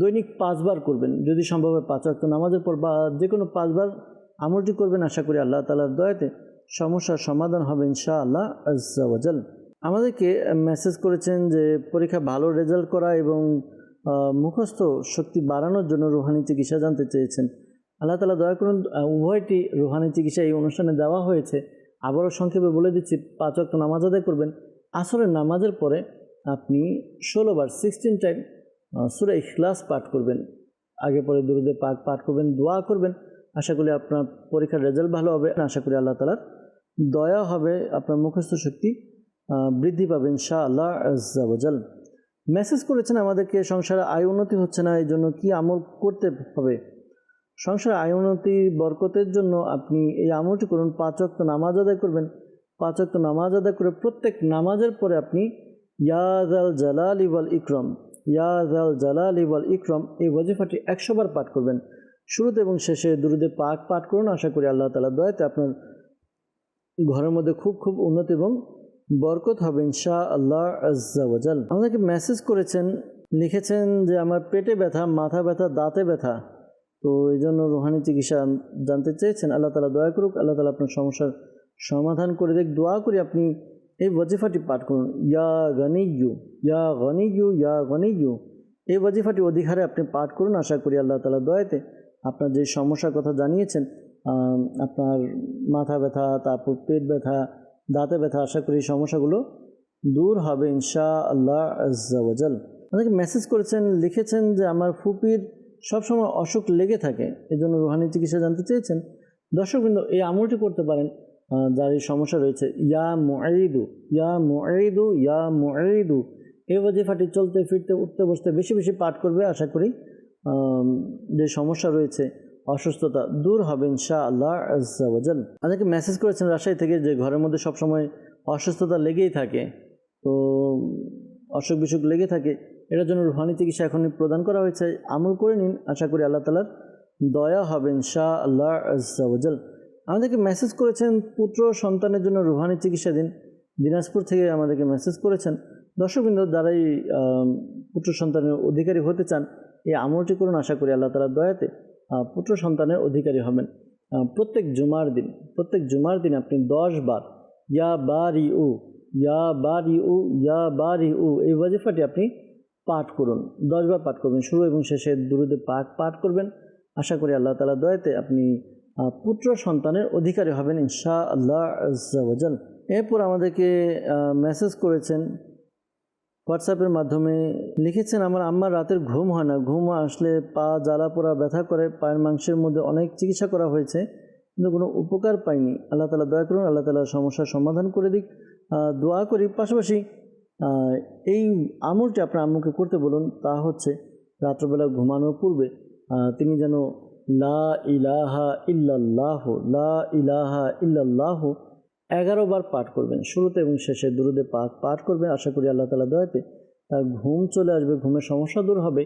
দৈনিক 5 বার করবেন, যদি সম্ভব হয় 5 ওয়াক্ত নামাজের পর, বা যে কোনো 5 বার আমলটি করবেন। আশা করি আল্লাহ তাআলার দয়াতে সমস্যার সমাধান হবে ইনশাআল্লাহ আজ্জা ওয়াজাল। আমাদেরকে মেসেজ করেছেন যে পরীক্ষা ভালো রেজাল্ট করা এবং মুখস্থ শক্তি বাড়ানোর জন্য রুহানি চিকিৎসা জানতে চেয়েছেন। আল্লাহ তাআলা দয়া করুন, উভয়টি রুহানি চিকিৎসা এই অনুষ্ঠানে দেওয়া হয়েছে। আবারও সংক্ষেপে বলে দিচ্ছি, 5 ওয়াক্ত নামাজ আদায় করবেন। আসরের নামাজের পরে আপনি 16 বার 16 টাইম সূরা ইখলাস পাঠ করবেন। আগে পরে দুরূদে পাক পাঠ করবেন, দোয়া করবেন। আশা করি আপনার পরীক্ষার রেজাল্ট ভালো হবে। আশা করি আল্লাহ তাআলার দয়া হবে, আপনার মুখস্থ শক্তি বৃদ্ধি পাবে ইনশাআল্লাহ আজ্জা ওয়াজাল। মেসেজ করেছেন আমাদেরকে, সংসারে আয় উন্নতি হচ্ছে না, এই জন্য কী আমল করতে হবে। সংসারে আয় উন্নতি বরকতের জন্য আপনি এই আমলটি করুন। 5 ওয়াক্ত নামাজ আদায় করবেন। 5 ওয়াক্ত নামাজ আদায় করে প্রত্যেক নামাজের পরে আপনি ইয়া যাল জালালি ওয়াল ইকরাম, ইয়া যাল জালালি ওয়াল ইকরাম, এই ওয়াজিফাটি 100 বার পাঠ করবেন। শুরুতে এবং শেষে দুরূদে পাক পাঠ করুন। আশা করি আল্লাহ তাআলার দয়াতে আপনার ঘরের মধ্যে খুব খুব উন্নতি এবং বরকত হবে ইনশাআল্লাহ আজ্জা ওয়াজাল। আমাদেরকে মেসেজ করেছেন, লিখেছেন যে আমার পেটে ব্যথা, মাথা ব্যথা, দাঁতে ব্যথা, তো এই জন্য রুহানি চিকিৎসা জানতে চেয়েছেন। আল্লাহ তাআলা দয়া করুক, আল্লাহ তাআলা আপনার সমস্যার সমাধান করে দেখ। দোয়া করি আপনি এই ওয়াজিফাটি পাঠ করুন, ইয়া গনিয়্যু, ইয়া গনিয়্যু, ইয়া গনিয়্যু, এই ওয়াজিফাটি অধিকারে আপনি পাঠ করুন। আশা করি আল্লাহ তাআলা দয়াতে আপনার যে সমস্যার কথা জানিয়েছেন, আপনার মাথা ব্যথা, তারপর পেট ব্যথা, দাঁতে ব্যথা, আশা করি এই সমস্যাগুলো দূর হবে ইনশাআল্লাহ আজ্জা ওয়াজাল। আমাদেরকে মেসেজ করেছেন, লিখেছেন যে আমার ফুপির সবসময় অসুখ লেগে থাকে, এই জন্য রুহানি চিকিৎসা জানতে চেয়েছেন। দর্শকবৃন্দ, এই আমলটি করতে পারেন যার এই সমস্যা রয়েছে। ইয়া মুঈদু, ইয়া মুঈদু, ইয়া মুঈদু, এই ওয়াজিফাটি চলতে ফিরতে উঠতে বসতে বেশি বেশি পাঠ করবে। আশা করি যে সমস্যা রয়েছে, অসুস্থতা দূর হবে ইনশাআল্লাহ আজ্জা ওয়াজাল। আমাদেরকে মেসেজ করেছেন রাজশাহী থেকে যে ঘরের মধ্যে সবসময় অসুস্থতা লেগেই থাকে, তো অসুখ বিসুখ লেগে থাকে, এটার জন্য রুহানি চিকিৎসা এখনই প্রদান করা হয়েছে, আমল করে নিন, আশা করি আল্লাহ তাআলার দয়া হবে ইনশাআল্লাহ আজ্জা ওয়া জাল। আমাদেরকে মেসেজ করেছেন পুত্র সন্তানের জন্য রুহানি চিকিৎসা দিন, দিনাজপুর থেকে আমাদেরকে মেসেজ করেছেন। দর্শকবৃন্দ, যারাই পুত্র সন্তানের অধিকারী হতে চান এই আমলটি করুন, আশা করি আল্লাহ তাআলার দয়াতে পুত্র সন্তানের অধিকারী হবেন। প্রত্যেক জুমার দিন আপনি 10 বার ইয়া বারিউ ইয়া বারিউ ইয়া বারিউ এই ওয়াজিফাটি আপনি পাঠ করুন, 10 বার পাঠ করবেন। শুরু এবং শেষে দুরূদে পাক পাঠ করবেন। আশা করি আল্লাহ তাআলার দয়াতে আপনি পুত্র সন্তানের অধিকারী হবেন ইনশাআল্লাহ আজ্জা ওয়া জাল। এরপর আমাদেরকে মেসেজ করেছেন হোয়াটসঅ্যাপের মাধ্যমে, লিখেছেন আমার আম্মার রাতের ঘুম হয় না, ঘুম আসলে পা জ্বালা পোড়া ব্যথা করে, পায়ের মাংসের মধ্যে অনেক চিকিৎসা করা হয়েছে কিন্তু কোনো উপকার পাইনি। আল্লাহ তাআলা দয়া করুন, আল্লাহ তাআলা সমস্যার সমাধান করে দিক, দোয়া করি। পাশাপাশি এই আমলটি আপনার আম্মুকে করতে বলুন, তা হচ্ছে রাত্রবেলা ঘুমানোর পূর্বে তিনি যেন লা ইলাহা ইল্লাল্লাহ লা ইলাহা ইল্লাল্লাহ 11 বার পাঠ করবেন। শুরুতে এবং শেষে দুরূদে পাক পাঠ করবেন। আশা করি আল্লাহ তাআলার দয়াতে তার ঘুম চলে আসবে, ঘুমের সমস্যা দূর হবে।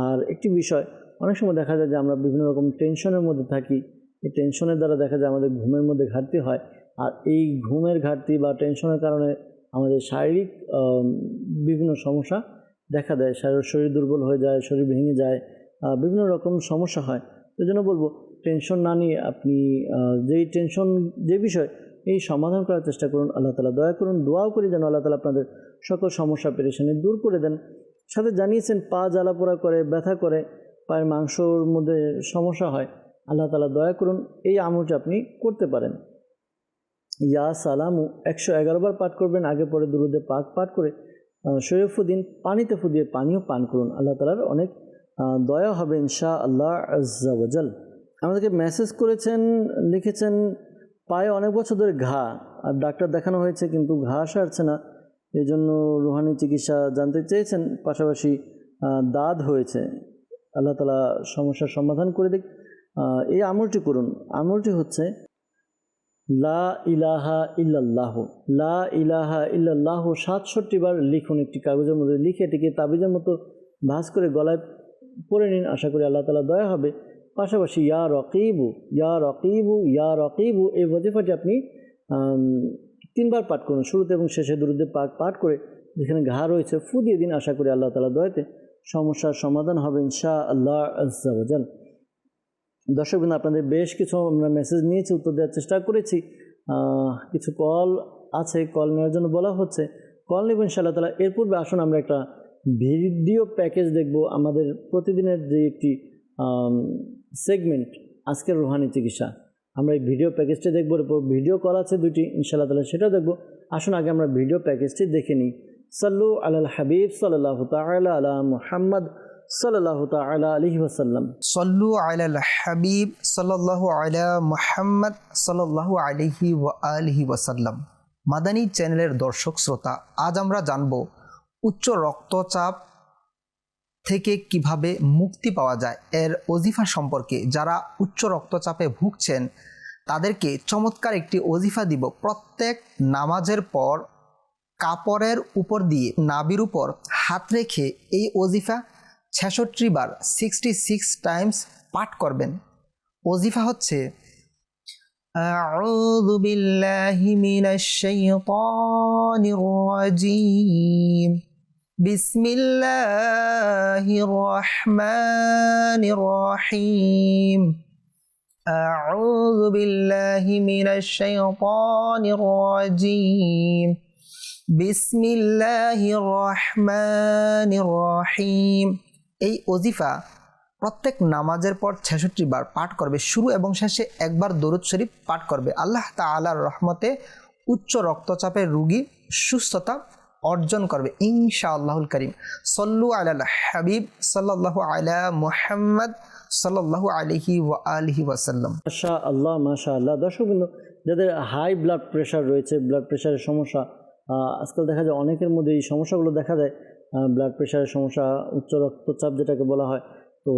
আর একটি বিষয়, অনেক সময় দেখা যায় যে আমরা বিভিন্ন রকম টেনশনের মধ্যে থাকি, এই টেনশনের দ্বারা দেখা যায় আমাদের ঘুমের মধ্যে ঘাটতি হয়। আর এই ঘুমের ঘাটতি বা টেনশনের কারণে আমাদের শারীরিক বিভিন্ন সমস্যা দেখা দেয়, শরীর দুর্বল হয়ে যায়, শরীর ভেঙে যায়, বিভিন্ন রকম সমস্যা হয়। এই জন্য বলবো, টেনশন না নিয়ে আপনি যে বিষয় এই সমাধান করার চেষ্টা করুন। আল্লাহ তাআলা দয়া করুন, দোয়াও করি যেন আল্লাহ তাআলা আপনাদের সকল সমস্যা পেরেশানি দূর করে দেন। সাথে জানিয়েছেন পা জ্বালা পোড়া করে, ব্যথা করে, পায়ের মাংসর মধ্যে সমস্যা হয়, আল্লাহ তাআলা দয়া করুন এই আমলটি আপনি করতে পারেন। ইয়া সালামু 111 বার পাঠ করবেন, আগে পরে দুরূদে পাক পাঠ করে শরীরে ফু দিন, পানিতে ফু দিয়ে পানিও পান করুন, আল্লাহ তাআলার অনেক দয়া হবে ইনশাআল্লাহ আজ্জা ওয়া জাল। আমাদেরকে মেসেজ করেছেন, লিখেছেন পায়ে অনেক বছর ধরে ঘা, আর ডাক্তার দেখানো হয়েছে কিন্তু ঘা সারছে না, এই জন্য রুহানি চিকিৎসা জানতে চেয়েছেন। পাশাপাশি দাঁত হয়েছে, আল্লাহ তাআলা সমস্যার সমাধান করে দিক। এই আমলটি করুন, আমলটি হচ্ছে লা ইলাহা ইল্লাল্লাহ লা ইলাহা ইল্লাল্লাহ 67 বার লিখুন, একটি কাগজের মধ্যে লিখে এটিকে তাবিজের মতো ভাঁজ করে গলায় পরে নিন, আশা করি আল্লাহ তাআলা দয়া হবে। পাশাপাশি ইয়া রকিবু ইয়া রকিবু ইয়া রকিবু এই ওয়াজিফাটি আপনি 3 বার পাঠ করুন, শুরুতে এবং শেষে দুরূদে পাক পাঠ করে যেখানে ঘা রয়েছে ফু দিয়ে দিন, আশা করি আল্লাহ তাআলা দয়াতে সমস্যার সমাধান হবে ইনশাআল্লাহ আজ্জা ওয়া জাল। দর্শকবৃন্দ, আপনাদের বেশ কিছু আমরা মেসেজ নিয়েছি, উত্তর দেওয়ার চেষ্টা করেছি। কিছু কল আছে, কল নেওয়ার জন্য বলা হচ্ছে, কল নেব ইনশাআল্লাহ তাআলা। এর পূর্বে আসুন আমরা একটা ভিডিও প্যাকেজ দেখব, আমাদের প্রতিদিনের যে একটি সেগমেন্ট আজকের রুহানি চিকিৎসা, আমরা এই ভিডিও প্যাকেজটি দেখব। এরপর ভিডিও কল আছে 2টি ইনশাআল্লাহ তাআলা, সেটাও দেখব। আসুন আগে আমরা ভিডিও প্যাকেজটি দেখে নিই। সাল্লু আলাল হাবিব সাল্লাল্লাহু তাআলা আলা মুহাম্মদ সাল্লাল্লাহু তাআলা আলাইহি ওয়াসাল্লাম। সল্লু আলাল হাবিব সাল্লাল্লাহু আলা মুহাম্মদ সাল্লাল্লাহু আলাইহি ওয়া আলিহি ওয়াসাল্লাম। মাদানী চ্যানেলের দর্শক শ্রোতা, আজ আমরা জানব উচ্চ রক্তচাপ থেকে কিভাবে মুক্তি পাওয়া যায়, এর ওজিফা সম্পর্কে। যারা উচ্চ রক্তচাপে ভুগছেন তাদেরকে চমৎকার একটি ওজিফা দিব। প্রত্যেক নামাজের পর কাপড়ের উপর দিয়ে নাভির উপর হাত রেখে এই ওজিফা 66 বার 66 টাইমস পাঠ করবেন। ওজিফা হচ্ছে আউযু বিল্লাহি মিনাশ শাইতানির রাজিম বিসমিল্লাহির রহমানির রহিম আউযু বিল্লাহি মিনাশ শাইতানির রাজিম বিসমিল্লাহির রহমানির রহিম। এই ওজিফা প্রত্যেক নামাজের পর 66 বার পাঠ করবে, শুরু এবং শেষে একবার দরুদ শরীফ পাঠ করবে। আল্লাহ তাআলার রহমতে উচ্চ রক্তচাপের রোগী সুস্থতা অর্জন করবে ইনশাআল্লাহুল কারীম। সল্লু আলাল হাবিব সাল্লাল্লাহু আলা মুহাম্মদ সাল্লাল্লাহু আলাইহি ওয়া আলিহি ওয়াসাল্লাম। মাশাআল্লাহ মাশাআল্লাহ। দর্শকবৃন্দ, যাদের হাই ব্লাড প্রেশার রয়েছে, ব্লাড প্রেশারের সমস্যা, আজকাল দেখা যায় অনেকের মধ্যে এই সমস্যাগুলো দেখা যায়, ব্লাড প্রেশারের সমস্যা, উচ্চ রক্তচাপ যেটাকে বলা হয়। তো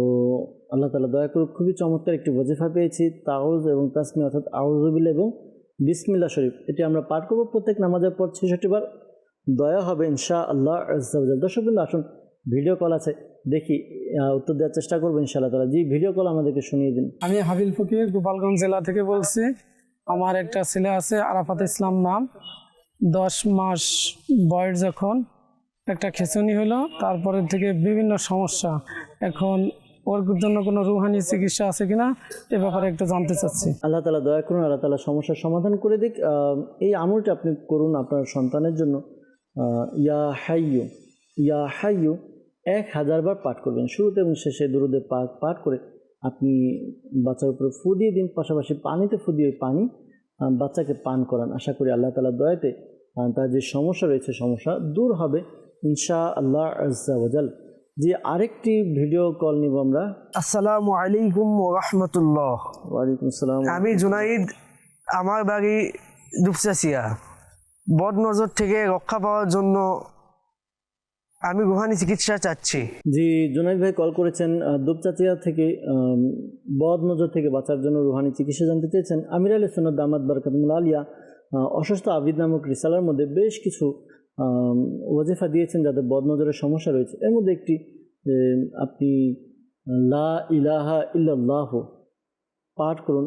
আল্লাহ তাআলা দয়া করে খুবই চমৎকার একটি ওজিফা পেয়েছি, তাউজ এবং তাসমি অর্থাৎ আউযু বিল্লাহ এবং বিসমিল্লাহ শরীফ, এটি আমরা পাঠ করব প্রত্যেক নামাজের পর 66 বার। দয়া হবে ইনশাআল্লাহ আজ্জা ওয়া জাল। দর্শকবৃন্দ, আসুন ভিডিও কল আছে, দেখি উত্তর দেওয়ার চেষ্টা করবো ইনশাআল্লাহ তাআলা। জি, ভিডিও কল আমাদেরকে শুনিয়ে দিন। আমি হাবিল ফকির গোপালগঞ্জ জেলা থেকে বলছি। আমার একটা ছেলে আছে আরাফাত ইসলাম নাম। 10 মাস বয়স যখন একটা খিঁচুনি হলো, তারপরে থেকে বিভিন্ন সমস্যা। এখন ওর জন্য কোনো রুহানি চিকিৎসা আছে কিনা এ ব্যাপারে একটু জানতে চাচ্ছি। আল্লাহ তাআলা দয়া করুন, আল্লাহ তাআলা সমস্যার সমাধান করে দিক। এই আমলটা আপনি করুন আপনার সন্তানের জন্য। ইয়া হাইয়ু ইয়া হাইয়ু 1000 বার পাঠ করবেন, শুরুতে এবং শেষে দুরূদে পাক পাঠ করে আপনি বাচ্চার উপরে ফু দিয়ে দিন, পাশাপাশি পানিতে ফু দিয়ে পানি বাচ্চাকে পান করান। আশা করি আল্লাহ তাআলার দয়াতে তার যে সমস্যা রয়েছে সমস্যা দূর হবে ইনশাআল্লাহ আজ্জা ওয়া জাল। জি, আরেকটি ভিডিও কল নিব আমরা। আসসালামু আলাইকুম ওয়া রাহমাতুল্লাহ। ওয়ালাইকুম আসসালাম। আমি জুনাইদ, আমার বাড়ি দুপচাচিয়া। বদ নজর থেকে রক্ষা পাওয়ার জন্য আমি রুহানি চিকিৎসা চাচ্ছি। জি, জুনাইদ ভাই কল করেছেন দুপচাচিয়া থেকে। বদ নজর থেকে বাঁচার জন্য রুহানি চিকিৎসা জানতে চেয়েছেন। আমির আলী সুন্নাত দামাত বারাকাতুহুল আলিয়া অসুস্থ আবিদ নামক রিসালার মধ্যে বেশ কিছু ওয়াজিফা দিয়েছেন যাদের বদ নজরের সমস্যা রয়েছে। এর মধ্যে একটি আপনি লা ইলাহা ইল্লাল্লাহ পাঠ করুন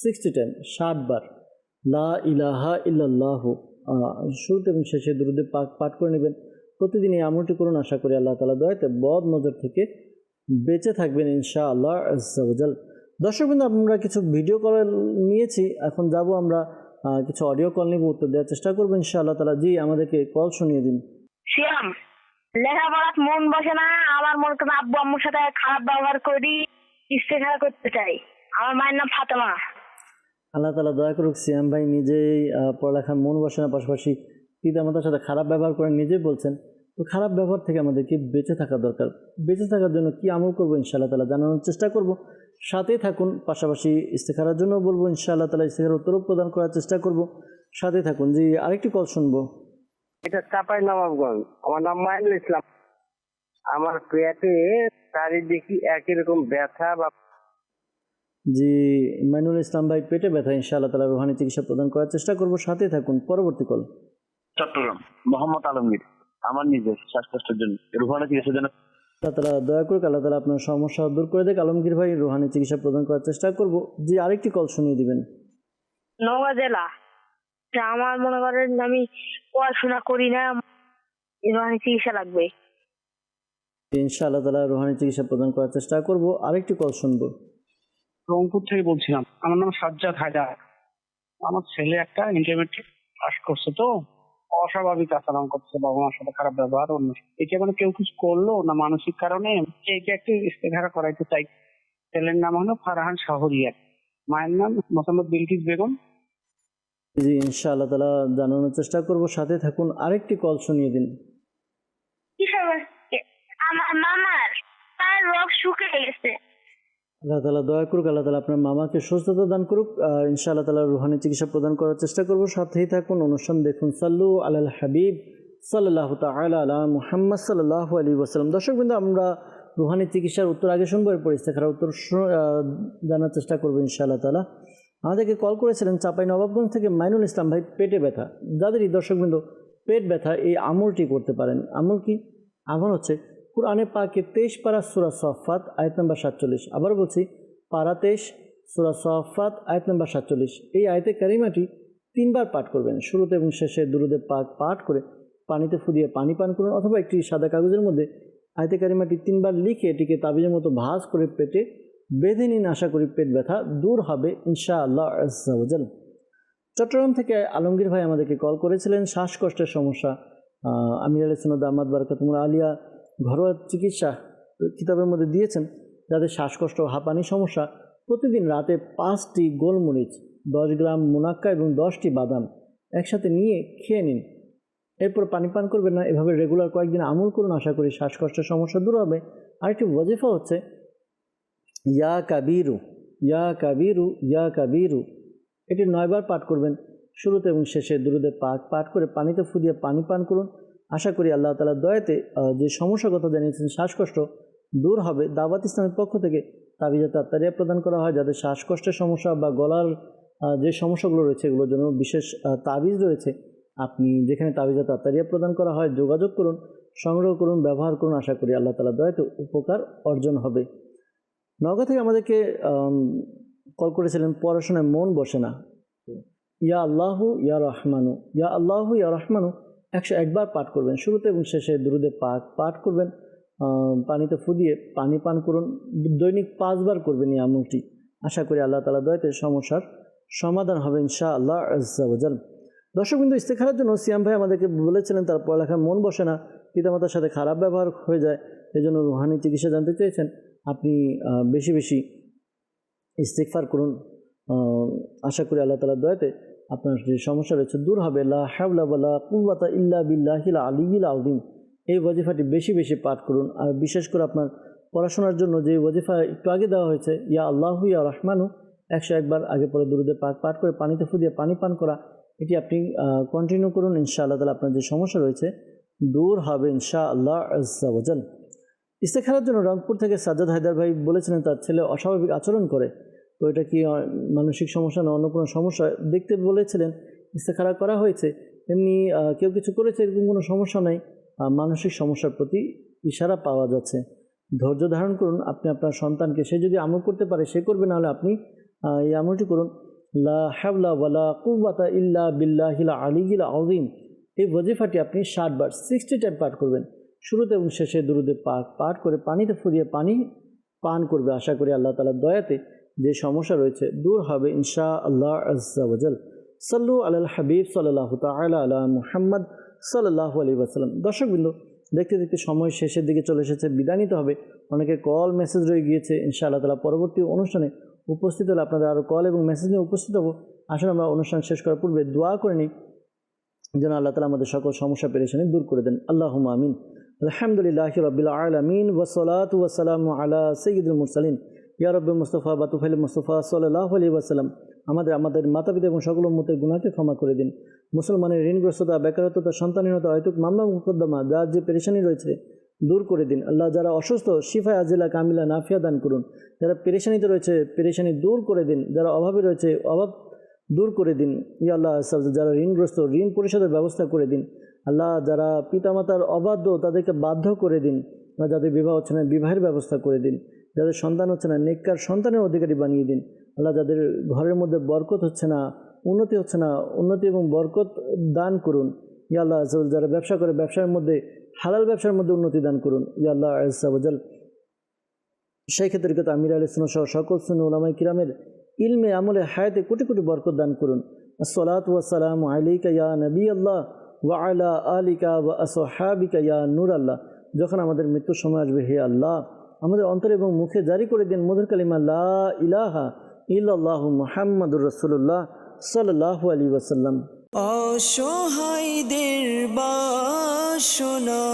60 টাইম, 60 বার লা ইলাহা ইল্লাল্লাহ শুরুতে এবং শেষে দুরূদে পাক পাঠ করে নেবেন। প্রতিদিন এই আমলটি করুন, আশা করি আল্লাহ তাআলা দয়াতে বদ নজর থেকে বেঁচে থাকবেন ইনশাআল্লাহ আজ্জা ওয়া জাল। দর্শকবৃন্দ, আমরা কিছু ভিডিও কল নিয়েছি, এখন যাব আমরা কিছু অডিও কল নিব, উত্তর দেওয়ার চেষ্টা করবো ইনশাআল্লাহ তাআলা। জি, আমাদেরকে কল শুনিয়ে দিন। শ্যাম, লেখাপড়ার মন বসে না, আমার মনে করেন আব্বু আম্মুর সাথে খারাপ ব্যবহার করি, ইস্তেখারা করতে চাই। আমার মায়ের নাম ফাতেমা। আল্লাহ তাআলা দয়া করুক, সিয়াম ভাই নিজেই পড়ালেখার মন বসে না, পাশাপাশি পিতামাতার সাথে খারাপ ব্যবহার করেন নিজেই বলছেন। তো খারাপ ব্যবহার থেকে আমাদেরকে বেঁচে থাকা দরকার। বেঁচে থাকার জন্য কি আমল করবো ইনশাআল্লাহ তাআলা জানানোর চেষ্টা করব। সাথেই থাকুন, পাশাপাশি ইস্তেখারার জন্য বলবো ইনশাআল্লাহ তাআলা, ইস্তেখারার উত্তরও প্রদান করার চেষ্টা করব। সাথে থাকুন। জি, আরেকটি কল শুনবো। এটা চাপাই নবাবগঞ্জ। আমার নাম মাইনুল ইসলাম। আমার পেটে চারিদিকে একই রকম ব্যথা বা জি, মাইনুল ইসলাম ভাই, পেটে ব্যথা, ইনশাআল্লাহ তাআলা রুহানি চিকিৎসা প্রদান করার চেষ্টা করব। সাথে থাকুন। পরবর্তী কল। চট্টগ্রাম, মোহাম্মদ আলমগীর। আমার নিজের শ্বাসকষ্টের জন্য রুহানি চিকিৎসার জন্য আল্লাহ তাআলা দয়া করুক, আল্লাহ তাআলা আপনার সমস্যা দূর করে দেখ। আলমগীর ভাই, রুহানি চিকিৎসা প্রদান করার চেষ্টা করব। জি, আরেকটি কল শুনিয়ে দিবেন। নওগাঁ জেলা। আমার মনে করেন আমি পড়াশোনা করি না, রুহানি চিকিৎসা লাগবে। ইনশাআল্লাহ তাআলা রুহানি চিকিৎসা প্রদান করার চেষ্টা করব। আরেকটি কল শুনবো। রংপুর থেকে বলছিলাম। আমার নাম সাজ্জাদ হায়দার। আমার ছেলে একটা ইন্টারমিডিয়েট পাস করছে, তো অস্বাভাবিক আচরণ করছে, বাবা মার সাথে খারাপ ব্যবহার, অন্য এটা মানে কেউ কিছু করলো না মানসিক কারণে, এইটা একটু ইস্তেখারা করাইতে চাই। ছেলের নাম হলো ফারহান শাহরিয়া, মায়ের নাম মোহাম্মদ বিলকিস বেগম। জি, ইনশাআল্লাহ তাআলা জানানোর চেষ্টা করব। সাথে থাকুন। আরেকটি কল শুনিয়ে দিন। আমার মামার পায়ের রোগ শুকিয়ে গেছে। আল্লাহ তাআলা দয়া করুক, আল্লাহ তাআলা আপনার মামাকে সুস্থতা দান করুক। ইনশাআল্লাহ তাআলা রুহানি চিকিৎসা প্রদান করার চেষ্টা করব। সাথেই থাকুন। অনুষ্ঠান দেখুন। সাল্লু আলাল হাবিব সাল্লাল্লাহু তাআলা আলা মুহাম্মদ সাল্লাল্লাহু আলাইহি ওয়াসাল্লাম। দর্শকবৃন্দ, আমরা রুহানি চিকিৎসার উত্তর আগে শুনবো, এরপর ইস্তেখারার উত্তর জানার চেষ্টা করবো ইনশাআল্লাহ তাআলা। আমাদেরকে কল করেছিলেন চাপাই নবাবগঞ্জ থেকে মাইনুল ইসলাম ভাই। পেটে ব্যথা, যাদেরই দর্শকবৃন্দ পেট ব্যথা, এই আমলটি করতে পারেন। আমল কি? আমল হচ্ছে কুরআনে পাকে 23 পারা সূরা সাফফাত আয়াত নম্বর 47। আবার বলছি, পারা 23 সূরা সাফফাত আয়াত নম্বর 47। এই আয়াতে কারিমাটি 3 বার পাঠ করবেন, শুরুতে এবং শেষে দুরূদে পাক পাঠ করে পানিতে ফু দিয়ে পানি পান করুন, অথবা একটি সাদা কাগজের মধ্যে আয়াতে কারিমাটি 3 বার লিখে এটিকে তাবিজের মতো ভাঁজ করে পেটে বেঁধে নিন। আশা করি পেট ব্যথা দূর হবে ইনশাআল্লাহ আজ্জা ওয়া জাল। চট্টগ্রাম থেকে আলমগীর ভাই আমাদেরকে কল করেছিলেন, শ্বাসকষ্টের সমস্যা। আমির আলী সুন্নাত দামাত বারাকাতুহুল আলিয়া ঘরোয়া চিকিৎসা কিতাবের মধ্যে দিয়েছেন, যাদের শ্বাসকষ্ট হাঁপানি সমস্যা প্রতিদিন রাতে 5টি গোলমরিচ, 10 গ্রাম মুনাক্কা এবং 10টি বাদাম একসাথে নিয়ে খেয়ে নিন, এরপর পানি পান করবেন না। এভাবে রেগুলার কয়েকদিন আমল করুন, আশা করি শ্বাসকষ্টের সমস্যা দূর হবে। আরেকটি ওয়াজিফা হচ্ছে ইয়া কাবিরু ইয়া কাবিরু ইয়া কাবিরু, এটি 9 বার পাঠ করবেন, শুরুতে এবং শেষে দুরূদে পাক পাঠ করে পানিতে ফু দিয়ে পানি পান করুন। আশা করি আল্লাহ তাআলার দয়াতে যে সমস্যার কথা জানিয়েছেন শ্বাসকষ্ট দূর হবে। দাওয়াত ইসলামের পক্ষ থেকে তাবিজে তাত্তারিয়া প্রদান করা হয়, যাদের শ্বাসকষ্টের সমস্যা বা গলার যে সমস্যাগুলো রয়েছে এগুলোর জন্য বিশেষ তাবিজ রয়েছে। আপনি যেখানে তাবিজা তাত্তারিয়া প্রদান করা হয় যোগাযোগ করুন, সংগ্রহ করুন, ব্যবহার করুন। আশা করি আল্লাহ তাআলা দয়াতে উপকার অর্জন হবে। নওগাঁ থেকে আমাদেরকে কল করেছিলেন, পড়াশোনায় মন বসে না। ইয়া আল্লাহু ইয়া রহমানু, ইয়া আল্লাহু ইয়া রহমানু 101 বার পাঠ করবেন। শুরুতে এবং শেষে দুরুদে পাক পাঠ করবেন। পানিতে ফু দিয়ে পানি পান করুন। দৈনিক 5 বার করবেন এই আমলটি। আশা করি আল্লাহ তাআলা দয়াতে সমস্যার সমাধান হবে ইনশাআল্লাহ আজ্জা ওয়া জাল। দর্শকবৃন্দ, ইস্তেখারার জন্য সিয়াম ভাই আমাদেরকে বলেছিলেন তার পড়ালেখায় মন বসে না, পিতামাতার সাথে খারাপ ব্যবহার হয়ে যায়, এই জন্য রুহানি চিকিৎসা জানতে চেয়েছেন। আপনি বেশি বেশি ইস্তেগফার করুন। আশা করি আল্লাহ তাআলার দয়াতে আপনার যে সমস্যা রয়েছে দূর হবে। লা হাওলা ওয়ালা কুওয়াতা ইল্লা বিল্লাহিল আলিয়্যিল আযীম এই ওয়াজিফাটি বেশি বেশি পাঠ করুন। আর বিশেষ করে আপনার পড়াশোনার জন্য যে ওয়াজিফা একটু আগে দেওয়া হয়েছে, ইয়া আল্লাহু ইয়া রহমানু 101 বার আগে পরে দুরুদে পাক পাঠ করে পানিতে ফু দিয়ে পানি পান করা, এটি আপনি কন্টিনিউ করুন। ইনশাআল্লাহ তাআলা আপনার যে সমস্যা রয়েছে দূর হবে ইনশাআল্লাহ আজ্জা ওয়া জাল। ইস্তেখারার জন্য রংপুর থেকে সাজ্জাদ হায়দার ভাই বলেছিলেন তার ছেলে অস্বাভাবিক আচরণ করে, তো এটা কি মানসিক সমস্যা না অন্য কোনো সমস্যা দেখতে বলেছিলেন। ইস্তেখারা করা হয়েছে, এমনি কেউ কিছু করেছে এরকম কোনো সমস্যা নাই, মানসিক সমস্যার প্রতি ইশারা পাওয়া যাচ্ছে। ধৈর্য ধারণ করুন। আপনি আপনার সন্তানকে, সে যদি আমল করতে পারে সে করবে, নাহলে আপনি এই আমলটি করুন। লা হাওলা ওয়ালা কুওয়াতা ইল্লা বিল্লাহিল আলিয়্যিল আযীম এই ওয়াজিফাটি আপনি 60 বার 60 টাইম পাঠ করবেন। শুরুতে এবং শেষে দুরুদে পাক পাঠ করে পানিতে ফু দিয়ে পানি পান করবে। আশা করি আল্লাহ তাআলার দয়াতে যে সমস্যা রয়েছে দূর হবে ইনশাআল্লাহ আজ্জা ওয়া জাল। সাল্লু আলাল হাবিব সাল্লাল্লাহু তাআলা আলা মুহাম্মদ সাল্লাল্লাহু আলাইহি ওয়াসাল্লাম। দর্শকবৃন্দ, দেখতে দেখতে সময় শেষের দিকে চলে এসেছে, বিদায় নিতে হবে। অনেকে কল মেসেজ রয়ে গিয়েছে। ইনশাআল্লাহ তাআলা পরবর্তী অনুষ্ঠানে উপস্থিত হলে আপনাদের আরও কল এবং মেসেজ নিয়ে উপস্থিত হব। আসলে আমরা অনুষ্ঠান শেষ করার পূর্বে দোয়া করে নিই যেন আল্লাহ তাআলা আমাদের সকল সমস্যা পেরেশানি দূর করে দেন। আল্লাহুম্মা আমিন। আলহামদুলিল্লাহি রাব্বিল আলামিন ওয়া সলাতু ওয়া সালামু আলা সাইয়্যিদিল মুরসালিন ইয়া রাব্বি মুস্তাফা বাতুফাইল মুস্তাফা সাল্লাল্লাহু আলাইহি ওয়াসাল্লাম। আমাদের মাতাপিতা এবং সকল উম্মতের গুনাহকে ক্ষমা করে দিন। মুসলমানের ঋণগ্রস্ততা, বেকারত্বতা, সন্তানহীনতা, অহেতুক মামলা মুকদ্দমা, যার যে পেরেশানি রয়েছে দূর করে দিন। আল্লাহ, যারা অসুস্থ শিফায়ে আজিলা কামিলা নাফিয়া দান করুন। যারা পেরেশানিতে রয়েছে পেরেশানি দূর করে দিন। যারা অভাবে রয়েছে অভাব দূর করে দিন। ইয়া আল্লাহ, যারা ঋণগ্রস্ত ঋণ পরিশোধের ব্যবস্থা করে দিন। আল্লাহ, যারা পিতামাতার অবাধ্য তাদেরকে বাধ্য করে দিন। যাদের বিবাহ হচ্ছে না বিবাহের ব্যবস্থা করে দিন। যাদের সন্তান হচ্ছে না নেককার সন্তানের অধিকারী বানিয়ে দিন। আল্লাহ, যাদের ঘরের মধ্যে বরকত হচ্ছে না, উন্নতি হচ্ছে না, উন্নতি এবং বরকত দান করুন। ইয়া আল্লাহ, যারা ব্যবসা করে ব্যবসার মধ্যে হালাল ব্যবসার মধ্যে উন্নতি দান করুন। ইয়া আল্লাহ আজ্জা ওয়া জাল। সেই ক্ষেত্রে আমির আহলে সুন্নাহ সহ সকল সুন্নি উলামায়ে কিরামের ইলমে আমলে হায়াতে কোটি কোটি বরকত দান করুন। আসসালাতু ওয়াসসালামু আলাইকা ইয়া নবী আল্লাহ ওয়া আলা আলিকা ওয়া আসহাবিকা ইয়া নূর আল্লাহ। যখন আমাদের মৃত্যুর সময় আসবে, হে আল্লাহ, আমাদের অন্তরে এবং মুখে জারি করে দিন মধুর কালিমা লা ইলাহা ইল্লাল্লাহু মুহাম্মাদুর রাসূলুল্লাহ সাল্লাল্লাহু আলাইহি ওয়াসাল্লাম। অসহায়দের বাসনা